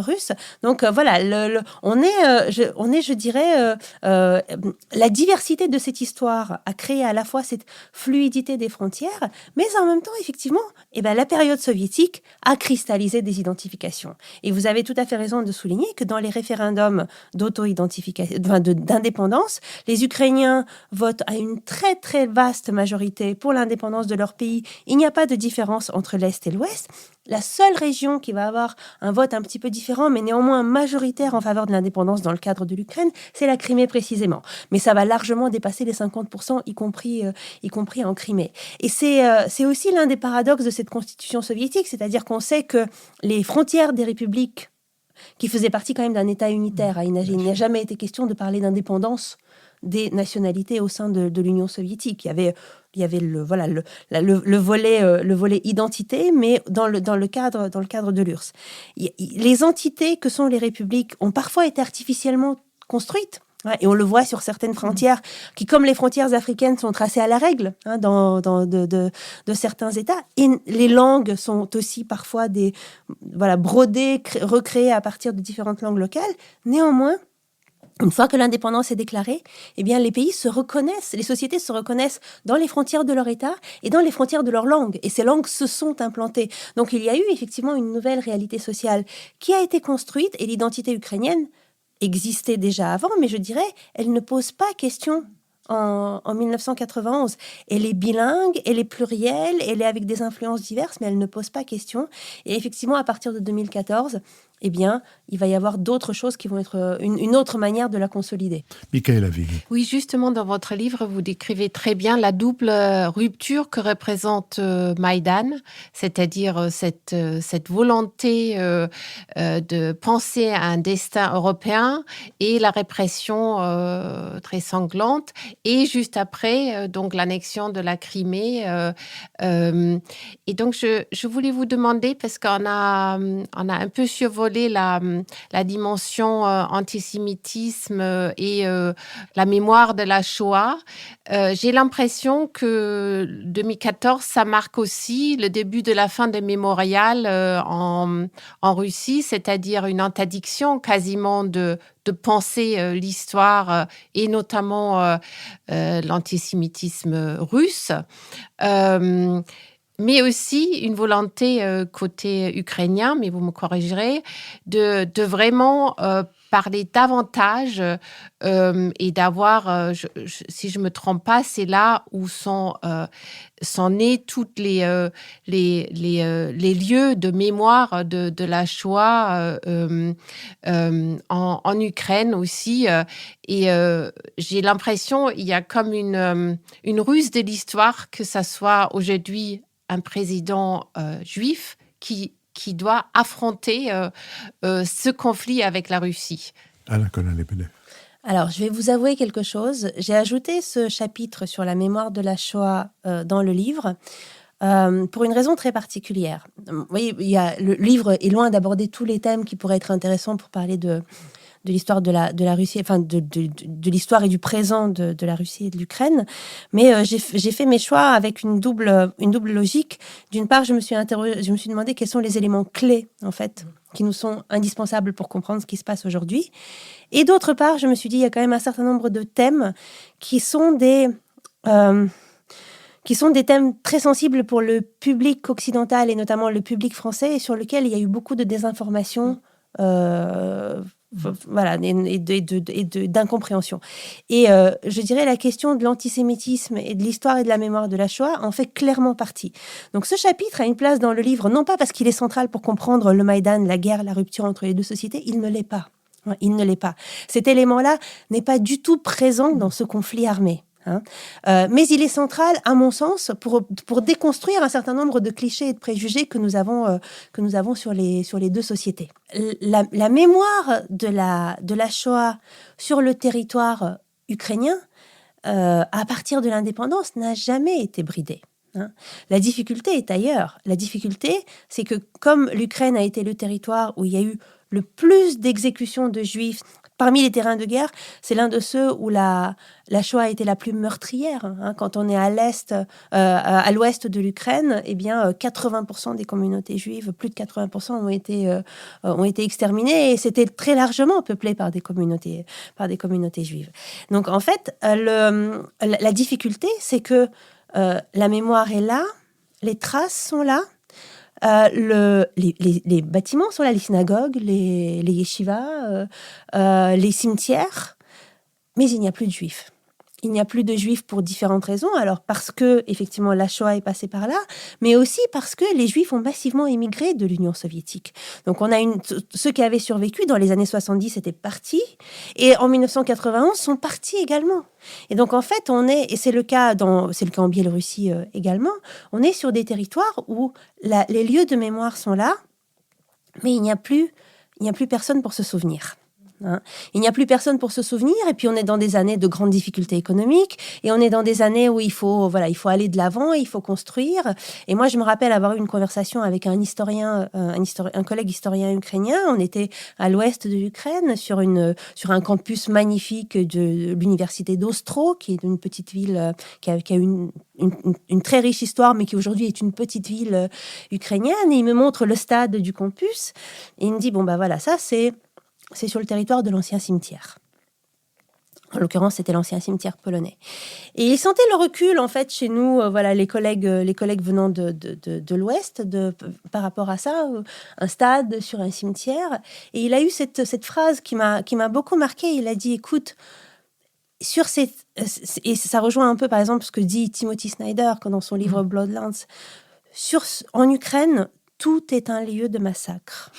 Speaker 4: russes. Donc on est, je dirais, la diversité de cette histoire a créé à la fois cette fluidité des frontières, mais en même temps, effectivement, la période soviétique a cristallisé des identifications. Et vous avez tout à fait raison de souligner que dans les référendums d'indépendance, les Ukrainiens votent à une très, très vaste majorité pour l'indépendance de leur pays. Il n'y a pas de différence entre l'Est et l'Ouest. La seule région qui va avoir un vote un petit peu différent, mais néanmoins majoritaire en faveur de l'indépendance dans le cadre de l'Ukraine, c'est la Crimée précisément. Mais ça va largement dépasser les 50%, y compris en Crimée. Et c'est aussi l'un des paradoxes de cette constitution soviétique, c'est-à-dire qu'on sait que les frontières des républiques, qui faisaient partie quand même d'un État unitaire, il n'a jamais été question de parler d'indépendance des nationalités au sein de l'Union soviétique. Il y avait le volet identité, mais dans le cadre de l'URSS. Les entités que sont les républiques ont parfois été artificiellement construites. Et on le voit sur certaines frontières qui, comme les frontières africaines, sont tracées à la règle de certains États. Et les langues sont aussi parfois brodées, recréées à partir de différentes langues locales. Néanmoins, une fois que l'indépendance est déclarée, les pays se reconnaissent, les sociétés se reconnaissent dans les frontières de leur État et dans les frontières de leur langue. Et ces langues se sont implantées. Donc il y a eu effectivement une nouvelle réalité sociale qui a été construite, et l'identité ukrainienne existait déjà avant, mais je dirais, elle ne pose pas question en 1991. Elle est bilingue, elle est plurielle, elle est avec des influences diverses, mais elle ne pose pas question. Et effectivement, à partir de 2014, il va y avoir d'autres choses qui vont être une autre manière de la consolider.
Speaker 2: Michaëla Wig.
Speaker 6: Oui, justement, dans votre livre, vous décrivez très bien la double rupture que représente Maïdan, c'est-à-dire cette volonté de penser à un destin européen et la répression très sanglante, et juste après, donc l'annexion de la Crimée. Et donc, je voulais vous demander, parce qu'on a un peu survolé la dimension antisémitisme et la mémoire de la Shoah. J'ai l'impression que 2014, ça marque aussi le début de la fin des mémorials en Russie, c'est-à-dire une interdiction quasiment de penser l'histoire et notamment l'antisémitisme russe. Mais aussi une volonté côté ukrainien, mais vous me corrigerez, de vraiment parler davantage et d'avoir, si je me trompe pas, c'est là où sont nés toutes les lieux de mémoire de la Shoah en Ukraine aussi. Et j'ai l'impression il y a comme une ruse de l'histoire, que ça soit aujourd'hui un président juif qui doit affronter ce conflit avec la Russie.
Speaker 2: Alain Cohen-Lebedev.
Speaker 4: Alors, je vais vous avouer quelque chose. J'ai ajouté ce chapitre sur la mémoire de la Shoah dans le livre pour une raison très particulière. Vous voyez, le livre est loin d'aborder tous les thèmes qui pourraient être intéressants pour parler de l'histoire de la Russie, enfin de l'histoire et du présent de la Russie et de l'Ukraine. Mais j'ai fait mes choix avec une double logique. D'une part, je me suis demandé quels sont les éléments clés, en fait, qui nous sont indispensables pour comprendre ce qui se passe aujourd'hui. Et d'autre part, je me suis dit, il y a quand même un certain nombre de thèmes qui sont des thèmes très sensibles pour le public occidental et notamment le public français, et sur lesquels il y a eu beaucoup de désinformation Voilà, d'incompréhension. Et je dirais la question de l'antisémitisme et de l'histoire et de la mémoire de la Shoah en fait clairement partie. Donc ce chapitre a une place dans le livre, non pas parce qu'il est central pour comprendre le Maïdan, la guerre, la rupture entre les deux sociétés, il ne l'est pas. Il ne l'est pas. Cet élément-là n'est pas du tout présent dans ce conflit armé. Mais il est central, à mon sens, pour déconstruire un certain nombre de clichés et de préjugés que nous avons sur les deux sociétés. La mémoire de la Shoah sur le territoire ukrainien, à partir de l'indépendance, n'a jamais été bridée. La difficulté est ailleurs. La difficulté, c'est que comme l'Ukraine a été le territoire où il y a eu le plus d'exécutions de juifs parmi les terrains de guerre, c'est l'un de ceux où la Shoah a été la plus meurtrière. Quand on est à l'ouest de l'Ukraine, eh bien, 80% des communautés juives, plus de 80% ont été exterminées, et c'était très largement peuplé par des communautés juives. Donc, en fait, la difficulté, c'est que la mémoire est là, les traces sont là, les bâtiments sont là, les synagogues, les yeshivas, les cimetières, mais il n'y a plus de juifs. Il n'y a plus de juifs pour différentes raisons. Alors parce que effectivement la Shoah est passée par là, mais aussi parce que les juifs ont massivement émigré de l'Union soviétique. Donc on a ceux qui avaient survécu dans les années 70 étaient partis, et en 1991 sont partis également. Et donc en fait et c'est le cas en Biélorussie également, on est sur des territoires où les lieux de mémoire sont là, mais il n'y a plus personne pour se souvenir. Il n'y a plus personne pour se souvenir, et puis on est dans des années de grandes difficultés économiques, et on est dans des années où il faut aller de l'avant, il faut construire. Et moi, je me rappelle avoir eu une conversation avec un collègue historien ukrainien. On était à l'ouest de l'Ukraine, sur un campus magnifique de l'université d'Ostro, qui est une petite ville qui a eu une très riche histoire, mais qui aujourd'hui est une petite ville ukrainienne. Et il me montre le stade du campus, et il me dit, ça, c'est sur le territoire de l'ancien cimetière. En l'occurrence, c'était l'ancien cimetière polonais. Et il sentait le recul, en fait, chez nous, les collègues venant de l'Ouest, par rapport à ça, un stade sur un cimetière. Et il a eu cette phrase qui m'a beaucoup marquée. Il a dit, écoute, et ça rejoint un peu, par exemple, ce que dit Timothy Snyder dans son livre Bloodlands, en Ukraine, tout est un lieu de massacre.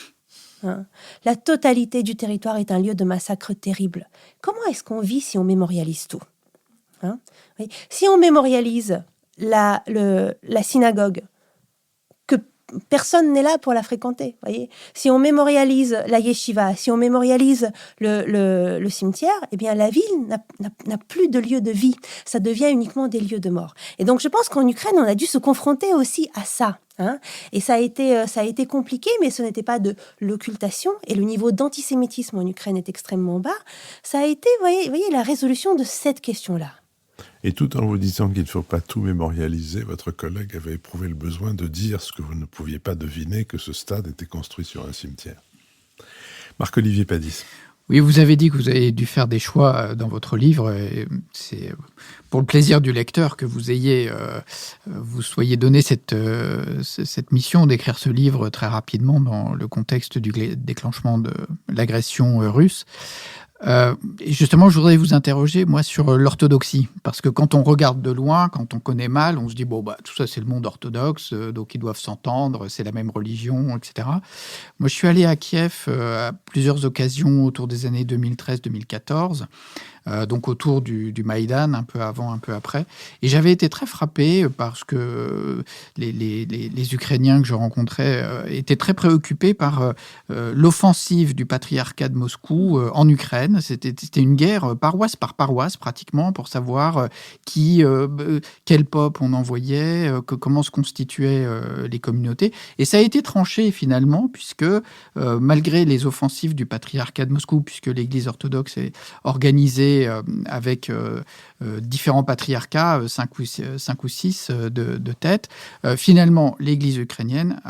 Speaker 4: La totalité du territoire est un lieu de massacre terrible. Comment est-ce qu'on vit si on mémorialise tout ? Oui. Si on mémorialise la synagogue, que personne n'est là pour la fréquenter, voyez. Si on mémorialise la yeshiva, si on mémorialise le cimetière, eh bien la ville n'a plus de lieu de vie. Ça devient uniquement des lieux de mort. Et donc je pense qu'en Ukraine, on a dû se confronter aussi à ça. Et ça a été compliqué, mais ce n'était pas de l'occultation, et le niveau d'antisémitisme en Ukraine est extrêmement bas. Ça a été, voyez, la résolution de cette question-là.
Speaker 2: Et tout en vous disant qu'il ne faut pas tout mémorialiser, votre collègue avait éprouvé le besoin de dire ce que vous ne pouviez pas deviner, que ce stade était construit sur un cimetière. Marc-Olivier Padis.
Speaker 5: Oui, vous avez dit que vous avez dû faire des choix dans votre livre. Et c'est pour le plaisir du lecteur que vous soyez donné cette mission d'écrire ce livre très rapidement dans le contexte du déclenchement de l'agression russe. Et justement, je voudrais vous interroger, moi, sur l'orthodoxie. Parce que quand on regarde de loin, quand on connaît mal, on se dit, tout ça, c'est le monde orthodoxe, donc ils doivent s'entendre, c'est la même religion, etc. Moi, je suis allé à Kiev à plusieurs occasions autour des années 2013-2014, donc autour du Maïdan, un peu avant, un peu après. Et j'avais été très frappé parce que les Ukrainiens que je rencontrais étaient très préoccupés par l'offensive du patriarcat de Moscou en Ukraine. C'était une guerre paroisse par paroisse, pratiquement, pour savoir quel peuple on envoyait, comment se constituaient les communautés. Et ça a été tranché, finalement, puisque malgré les offensives du patriarcat de Moscou, puisque l'Église orthodoxe est organisée avec différents patriarcats, 5 ou 6 de tête. Finalement, l'Église ukrainienne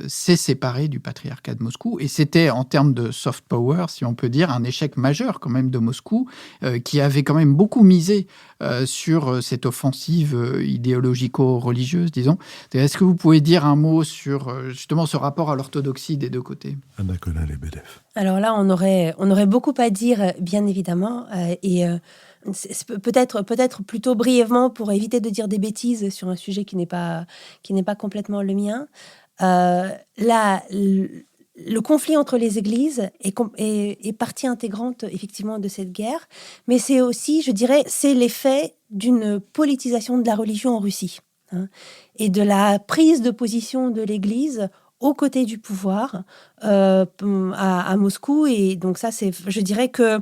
Speaker 5: s'est séparée du patriarcat de Moscou, et c'était, en termes de soft power, si on peut dire, un échec majeur quand même de Moscou, qui avait quand même beaucoup misé sur cette offensive idéologico-religieuse, disons. Est-ce que vous pouvez dire un mot sur justement ce rapport à l'orthodoxie des deux côtés ?
Speaker 2: Anna Colin-Lebedev.
Speaker 4: Alors là, on aurait beaucoup à dire, bien évidemment, c'est peut-être plutôt brièvement pour éviter de dire des bêtises sur un sujet qui n'est pas complètement le mien. Le conflit entre les églises est partie intégrante effectivement de cette guerre, mais c'est aussi, je dirais, c'est l'effet d'une politisation de la religion en Russie, hein, et de la prise de position de l'Église aux côtés du pouvoir à Moscou. Et donc ça, je dirais que,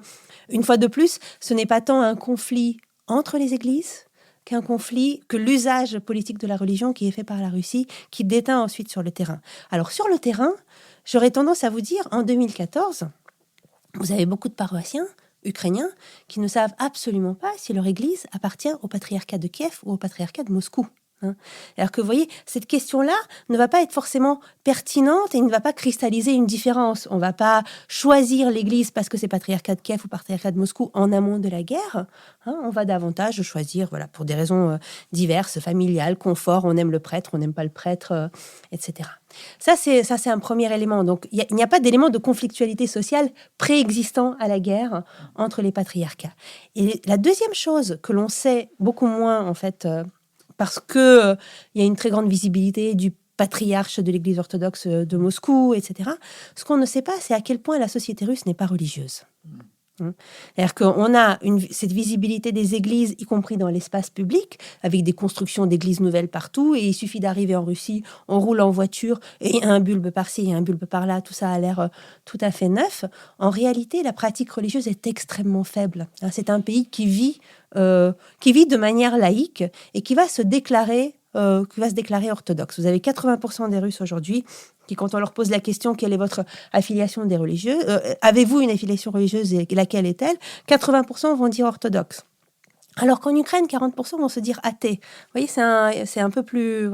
Speaker 4: une fois de plus, ce n'est pas tant un conflit entre les églises qu'un conflit, que l'usage politique de la religion qui est fait par la Russie, qui déteint ensuite sur le terrain. Alors sur le terrain, j'aurais tendance à vous dire, en 2014, vous avez beaucoup de paroissiens ukrainiens qui ne savent absolument pas si leur église appartient au patriarcat de Kiev ou au patriarcat de Moscou. Alors que vous voyez, cette question-là ne va pas être forcément pertinente et ne va pas cristalliser une différence. On ne va pas choisir l'Église parce que c'est patriarcat de Kiev ou patriarcat de Moscou en amont de la guerre. On va davantage choisir, voilà, pour des raisons diverses, familiales, confort, on aime le prêtre, on n'aime pas le prêtre, etc. Ça, c'est un premier élément. Donc, il n'y a pas d'élément de conflictualité sociale préexistant à la guerre entre les patriarcats. Et la deuxième chose que l'on sait beaucoup moins, en fait, parce qu'il y a une très grande visibilité du patriarche de l'Église orthodoxe de Moscou, etc. Ce qu'on ne sait pas, c'est à quel point la société russe n'est pas religieuse. C'est-à-dire qu'on a cette visibilité des églises, y compris dans l'espace public, avec des constructions d'églises nouvelles partout, et il suffit d'arriver en Russie, on roule en voiture, et il y a un bulbe par-ci, il y a un bulbe par-là, tout ça a l'air tout à fait neuf. En réalité, la pratique religieuse est extrêmement faible. C'est un pays qui vit de manière laïque et qui va se déclarer orthodoxe. Vous avez 80% des Russes aujourd'hui qui, quand on leur pose la question « Quelle est votre affiliation des religieux avez-vous une affiliation religieuse et laquelle est-elle ?» 80% vont dire orthodoxe. Alors qu'en Ukraine, 40% vont se dire athées. Vous voyez, c'est un peu plus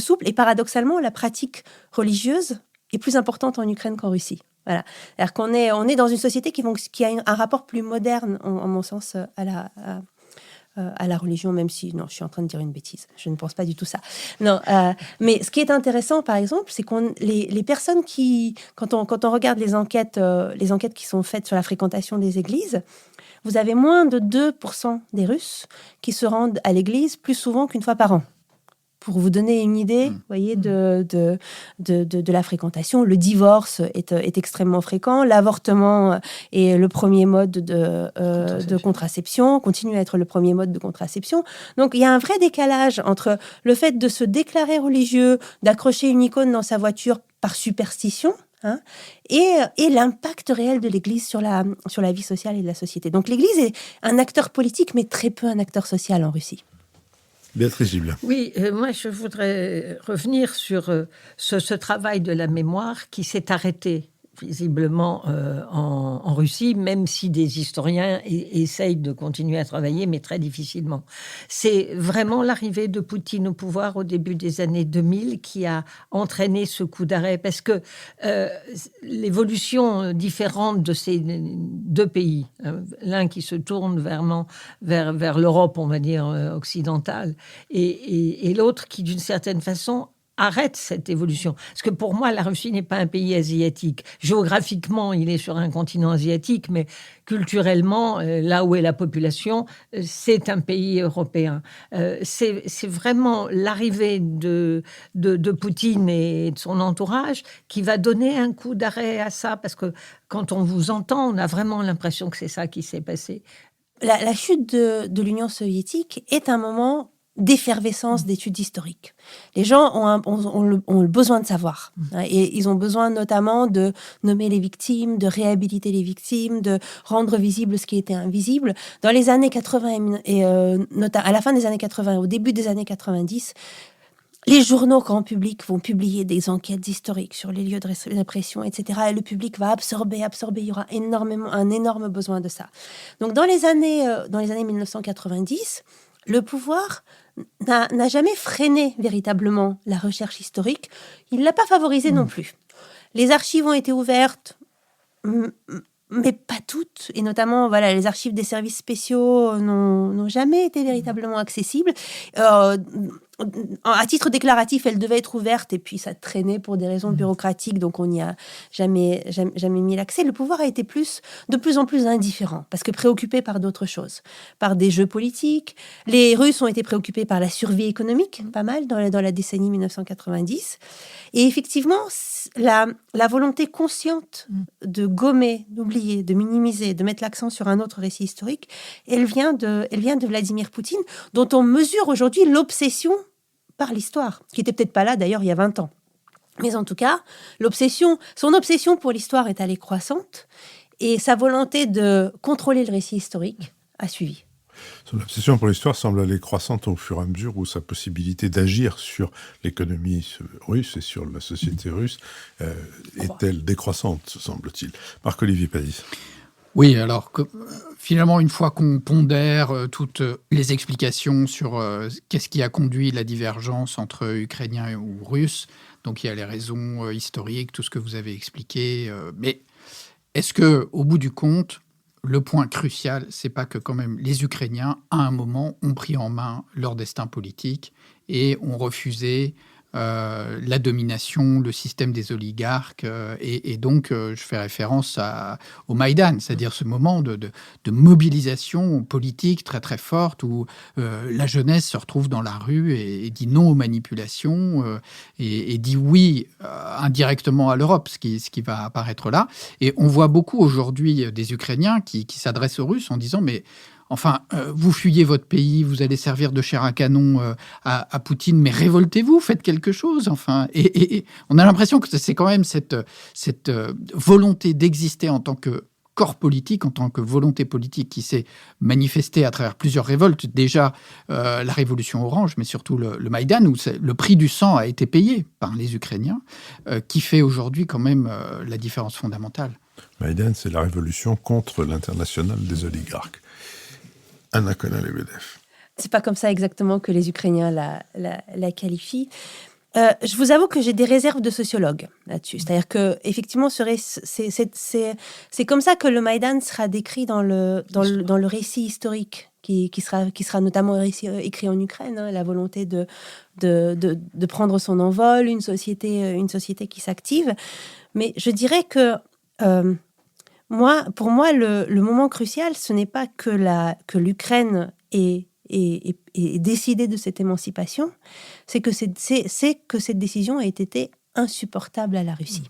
Speaker 4: souple. Et paradoxalement, la pratique religieuse est plus importante en Ukraine qu'en Russie. Voilà. C'est-à-dire qu'on est dans une société qui a un rapport plus moderne, en mon sens, à la religion, même si, non, je suis en train de dire une bêtise, je ne pense pas du tout ça. Non, mais ce qui est intéressant, par exemple, c'est les personnes qui, quand on regarde les enquêtes qui sont faites sur la fréquentation des églises, vous avez moins de 2% des Russes qui se rendent à l'église plus souvent qu'une fois par an. Pour vous donner une idée, voyez, de la fréquentation, le divorce est extrêmement fréquent, l'avortement est le premier mode de contraception, continue à être le premier mode de contraception. Donc, il y a un vrai décalage entre le fait de se déclarer religieux, d'accrocher une icône dans sa voiture par superstition, et l'impact réel de l'Église sur la vie sociale et de la société. Donc, l'Église est un acteur politique, mais très peu un acteur social en Russie.
Speaker 2: Béatrice Gibelin.
Speaker 3: Oui, moi je voudrais revenir sur ce travail de la mémoire qui s'est arrêté visiblement en Russie, même si des historiens essayent de continuer à travailler, mais très difficilement. C'est vraiment l'arrivée de Poutine au pouvoir au début des années 2000 qui a entraîné ce coup d'arrêt, parce que l'évolution différente de ces deux pays, l'un qui se tourne vers l'Europe, on va dire, occidentale, et l'autre qui, d'une certaine façon, arrête cette évolution. Parce que pour moi, la Russie n'est pas un pays asiatique. Géographiquement, il est sur un continent asiatique, mais culturellement, là où est la population, c'est un pays européen. C'est vraiment l'arrivée de Poutine et de son entourage qui va donner un coup d'arrêt à ça, parce que quand on vous entend, on a vraiment l'impression que c'est ça qui s'est passé.
Speaker 4: La chute de l'Union soviétique est un moment d'effervescence d'études historiques. Les gens ont le besoin de savoir. Et ils ont besoin notamment de nommer les victimes, de réhabiliter les victimes, de rendre visible ce qui était invisible. Dans les années 80 à la fin des années 80, au début des années 90, les journaux grand public vont publier des enquêtes historiques sur les lieux de répression, etc. Et le public va absorber. Il y aura un énorme besoin de ça. Donc, dans les années 1990, le pouvoir n'a jamais freiné véritablement la recherche historique. Il ne l'a pas favorisée non plus. Les archives ont été ouvertes, mais pas toutes. Et notamment, les archives des services spéciaux n'ont jamais été véritablement accessibles. à titre déclaratif, elle devait être ouverte et puis ça traînait pour des raisons bureaucratiques, donc on n'y a jamais mis l'accès. Le pouvoir a été de plus en plus indifférent parce que préoccupé par d'autres choses, par des jeux politiques. Les Russes ont été préoccupés par la survie économique, pas mal, dans la décennie 1990. Et effectivement, la volonté consciente de gommer, d'oublier, de minimiser, de mettre l'accent sur un autre récit historique, elle vient de Vladimir Poutine, dont on mesure aujourd'hui l'obsession par l'histoire, qui n'était peut-être pas là d'ailleurs il y a 20 ans. Mais en tout cas, son obsession pour l'histoire est allée croissante et sa volonté de contrôler le récit historique a suivi.
Speaker 2: Son obsession pour l'histoire semble aller croissante au fur et à mesure où sa possibilité d'agir sur l'économie russe et sur la société russe est-elle décroissante, semble-t-il. Marc-Olivier Padis.
Speaker 5: Oui, alors finalement, une fois qu'on pondère toutes les explications sur qu'est-ce qui a conduit la divergence entre Ukrainiens ou Russes, donc il y a les raisons historiques, tout ce que vous avez expliqué, mais est-ce que, au bout du compte, le point crucial, c'est pas que quand même les Ukrainiens, à un moment, ont pris en main leur destin politique et ont refusé la domination, le système des oligarques, et donc je fais référence au Maïdan, c'est-à-dire ce moment de mobilisation politique très très forte où la jeunesse se retrouve dans la rue et dit non aux manipulations et dit oui indirectement à l'Europe, ce qui va apparaître là. Et on voit beaucoup aujourd'hui des Ukrainiens qui s'adressent aux Russes en disant mais enfin, vous fuyez votre pays, vous allez servir de chair à canon à Poutine, mais révoltez-vous, faites quelque chose. Enfin, et on a l'impression que c'est quand même cette volonté d'exister en tant que corps politique, en tant que volonté politique qui s'est manifestée à travers plusieurs révoltes. Déjà, la révolution orange, mais surtout le Maïdan, où le prix du sang a été payé par les Ukrainiens, qui fait aujourd'hui quand même la différence fondamentale.
Speaker 2: Maïdan, c'est la révolution contre l'international des oligarques. Anna Konal-Lebedev.
Speaker 4: C'est pas comme ça exactement que les Ukrainiens la qualifient. Je vous avoue que j'ai des réserves de sociologue là-dessus. C'est-à-dire que effectivement, c'est comme ça que le Maïdan sera décrit dans le récit historique qui sera notamment écrit en Ukraine. Hein, la volonté de prendre son envol, une société qui s'active. Mais je dirais que pour moi, le moment crucial, ce n'est pas que l'Ukraine ait décidé de cette émancipation, c'est que cette décision a été insupportable à la Russie.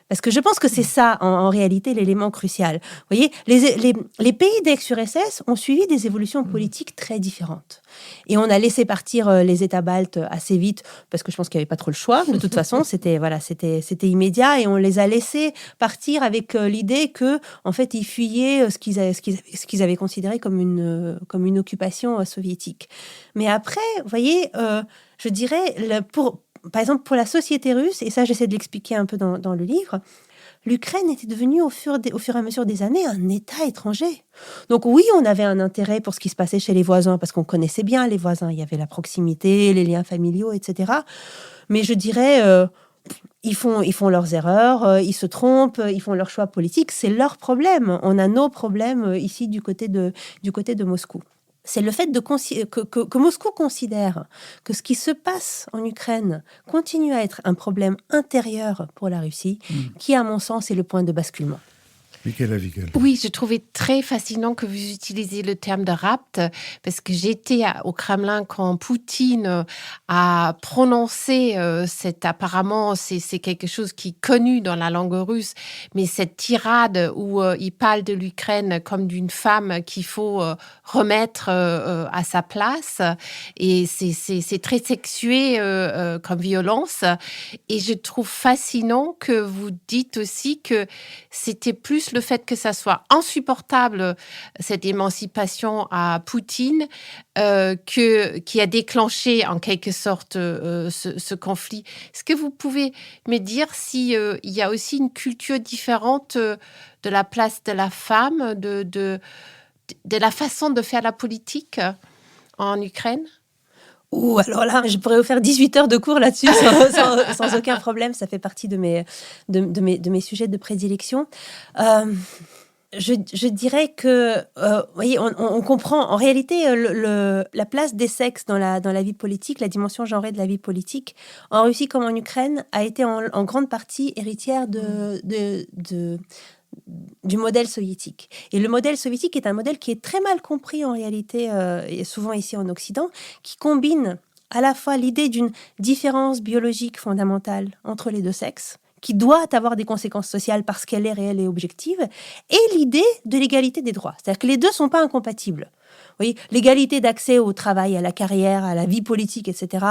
Speaker 4: Parce que je pense que c'est ça, en réalité, l'élément crucial. Vous voyez, les pays d'ex-URSS ont suivi des évolutions politiques très différentes. Et on a laissé partir les États baltes assez vite, parce que je pense qu'il n'y avait pas trop le choix. De toute façon, c'était immédiat, et on les a laissés partir avec l'idée que, en fait, ils fuyaient ce qu'ils avaient considéré comme une occupation soviétique. Mais après, vous voyez, je dirais, par exemple, pour la société russe, et ça j'essaie de l'expliquer un peu dans le livre, l'Ukraine était devenue au fur et à mesure des années un État étranger. Donc oui, on avait un intérêt pour ce qui se passait chez les voisins, parce qu'on connaissait bien les voisins, il y avait la proximité, les liens familiaux, etc. Mais je dirais, ils font leurs erreurs, ils se trompent, ils font leurs choix politiques, c'est leur problème. On a nos problèmes ici du côté de Moscou. C'est le fait que Moscou considère que ce qui se passe en Ukraine continue à être un problème intérieur pour la Russie, qui, à mon sens, est le point de basculement.
Speaker 2: Michaela Wiegel.
Speaker 6: Oui, je trouvais très fascinant que vous utilisiez le terme de rapt, parce que j'étais au Kremlin quand Poutine a prononcé apparemment, c'est quelque chose qui est connu dans la langue russe, mais cette tirade où il parle de l'Ukraine comme d'une femme qu'il faut remettre à sa place, et c'est très sexué comme violence. Et je trouve fascinant que vous dites aussi que c'était plus le fait que ça soit insupportable, cette émancipation à Poutine, qui a déclenché en quelque sorte ce conflit. Est-ce que vous pouvez me dire s'il y a aussi une culture différente de la place de la femme, de la façon de faire la politique en Ukraine ?
Speaker 4: Alors là, je pourrais vous faire 18 heures de cours là-dessus sans aucun problème. Ça fait partie de mes sujets de prédilection. Je dirais que, vous voyez, on comprend en réalité la place des sexes dans la vie politique, la dimension genrée de la vie politique, en Russie comme en Ukraine, a été en grande partie héritière du modèle soviétique. Et le modèle soviétique est un modèle qui est très mal compris en réalité, et souvent ici en Occident, qui combine à la fois l'idée d'une différence biologique fondamentale entre les deux sexes, qui doit avoir des conséquences sociales parce qu'elle est réelle et objective, et l'idée de l'égalité des droits. C'est-à-dire que les deux ne sont pas incompatibles. Oui, l'égalité d'accès au travail, à la carrière, à la vie politique, etc.,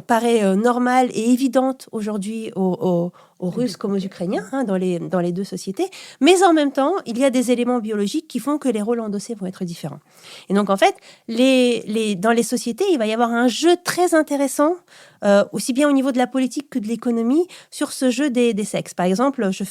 Speaker 4: paraît normale et évidente aujourd'hui aux Russes comme aux Ukrainiens, dans les deux sociétés. Mais en même temps, il y a des éléments biologiques qui font que les rôles endossés vont être différents. Et donc, en fait, dans les sociétés, il va y avoir un jeu très intéressant, aussi bien au niveau de la politique que de l'économie, sur ce jeu des sexes. Par exemple, je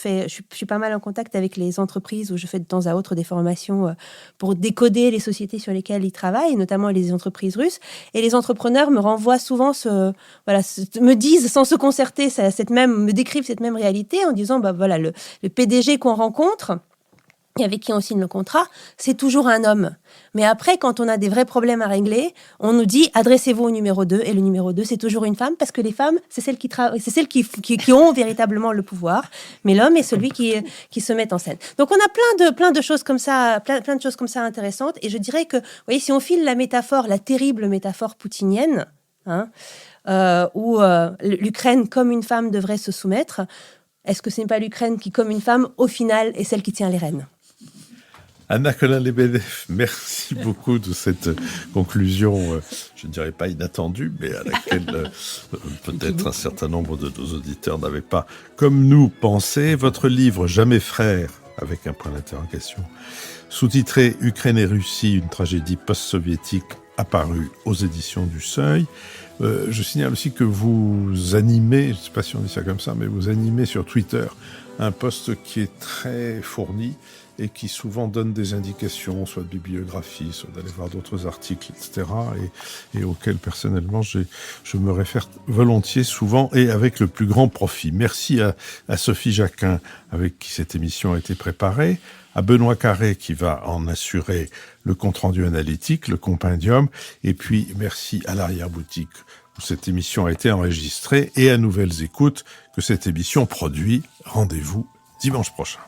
Speaker 4: suis pas mal en contact avec les entreprises où je fais de temps à autre des formations pour décoder les sociétés sur lesquelles ils travaillent, notamment les entreprises russes. Et les entrepreneurs me renvoient souvent me disent, sans se concerter, me décrivent cette même réalité en disant, le PDG qu'on rencontre, et avec qui on signe le contrat, c'est toujours un homme. Mais après, quand on a des vrais problèmes à régler, on nous dit, adressez-vous au numéro 2, et le numéro 2, c'est toujours une femme, parce que les femmes, c'est celles qui ont véritablement le pouvoir, mais l'homme est celui qui se met en scène. Donc on a plein de choses comme ça, plein de choses comme ça intéressantes, et je dirais que, vous voyez, si on file la terrible métaphore poutinienne, où l'Ukraine, comme une femme, devrait se soumettre, est-ce que ce n'est pas l'Ukraine qui, comme une femme, au final, est celle qui tient les rênes ?
Speaker 2: Anna Colin-Lebedev, merci beaucoup de cette conclusion, je ne dirais pas inattendue, mais à laquelle peut-être un certain nombre de nos auditeurs n'avaient pas, comme nous, pensé. Votre livre « Jamais frères », avec un point d'interrogation, sous-titré « Ukraine et Russie, une tragédie post-soviétique », apparu aux éditions du Seuil. Je signale aussi que vous animez, je ne sais pas si on dit ça comme ça, mais vous animez sur Twitter un post qui est très fourni et qui souvent donne des indications, soit de bibliographie, soit d'aller voir d'autres articles, etc., et auxquels personnellement je me réfère volontiers souvent et avec le plus grand profit. Merci à Sophie Jacquin, avec qui cette émission a été préparée, à Benoît Carré qui va en assurer le compte-rendu analytique, le compendium, et puis merci à l'arrière-boutique où cette émission a été enregistrée et à Nouvelles Écoutes que cette émission produit. Rendez-vous dimanche prochain.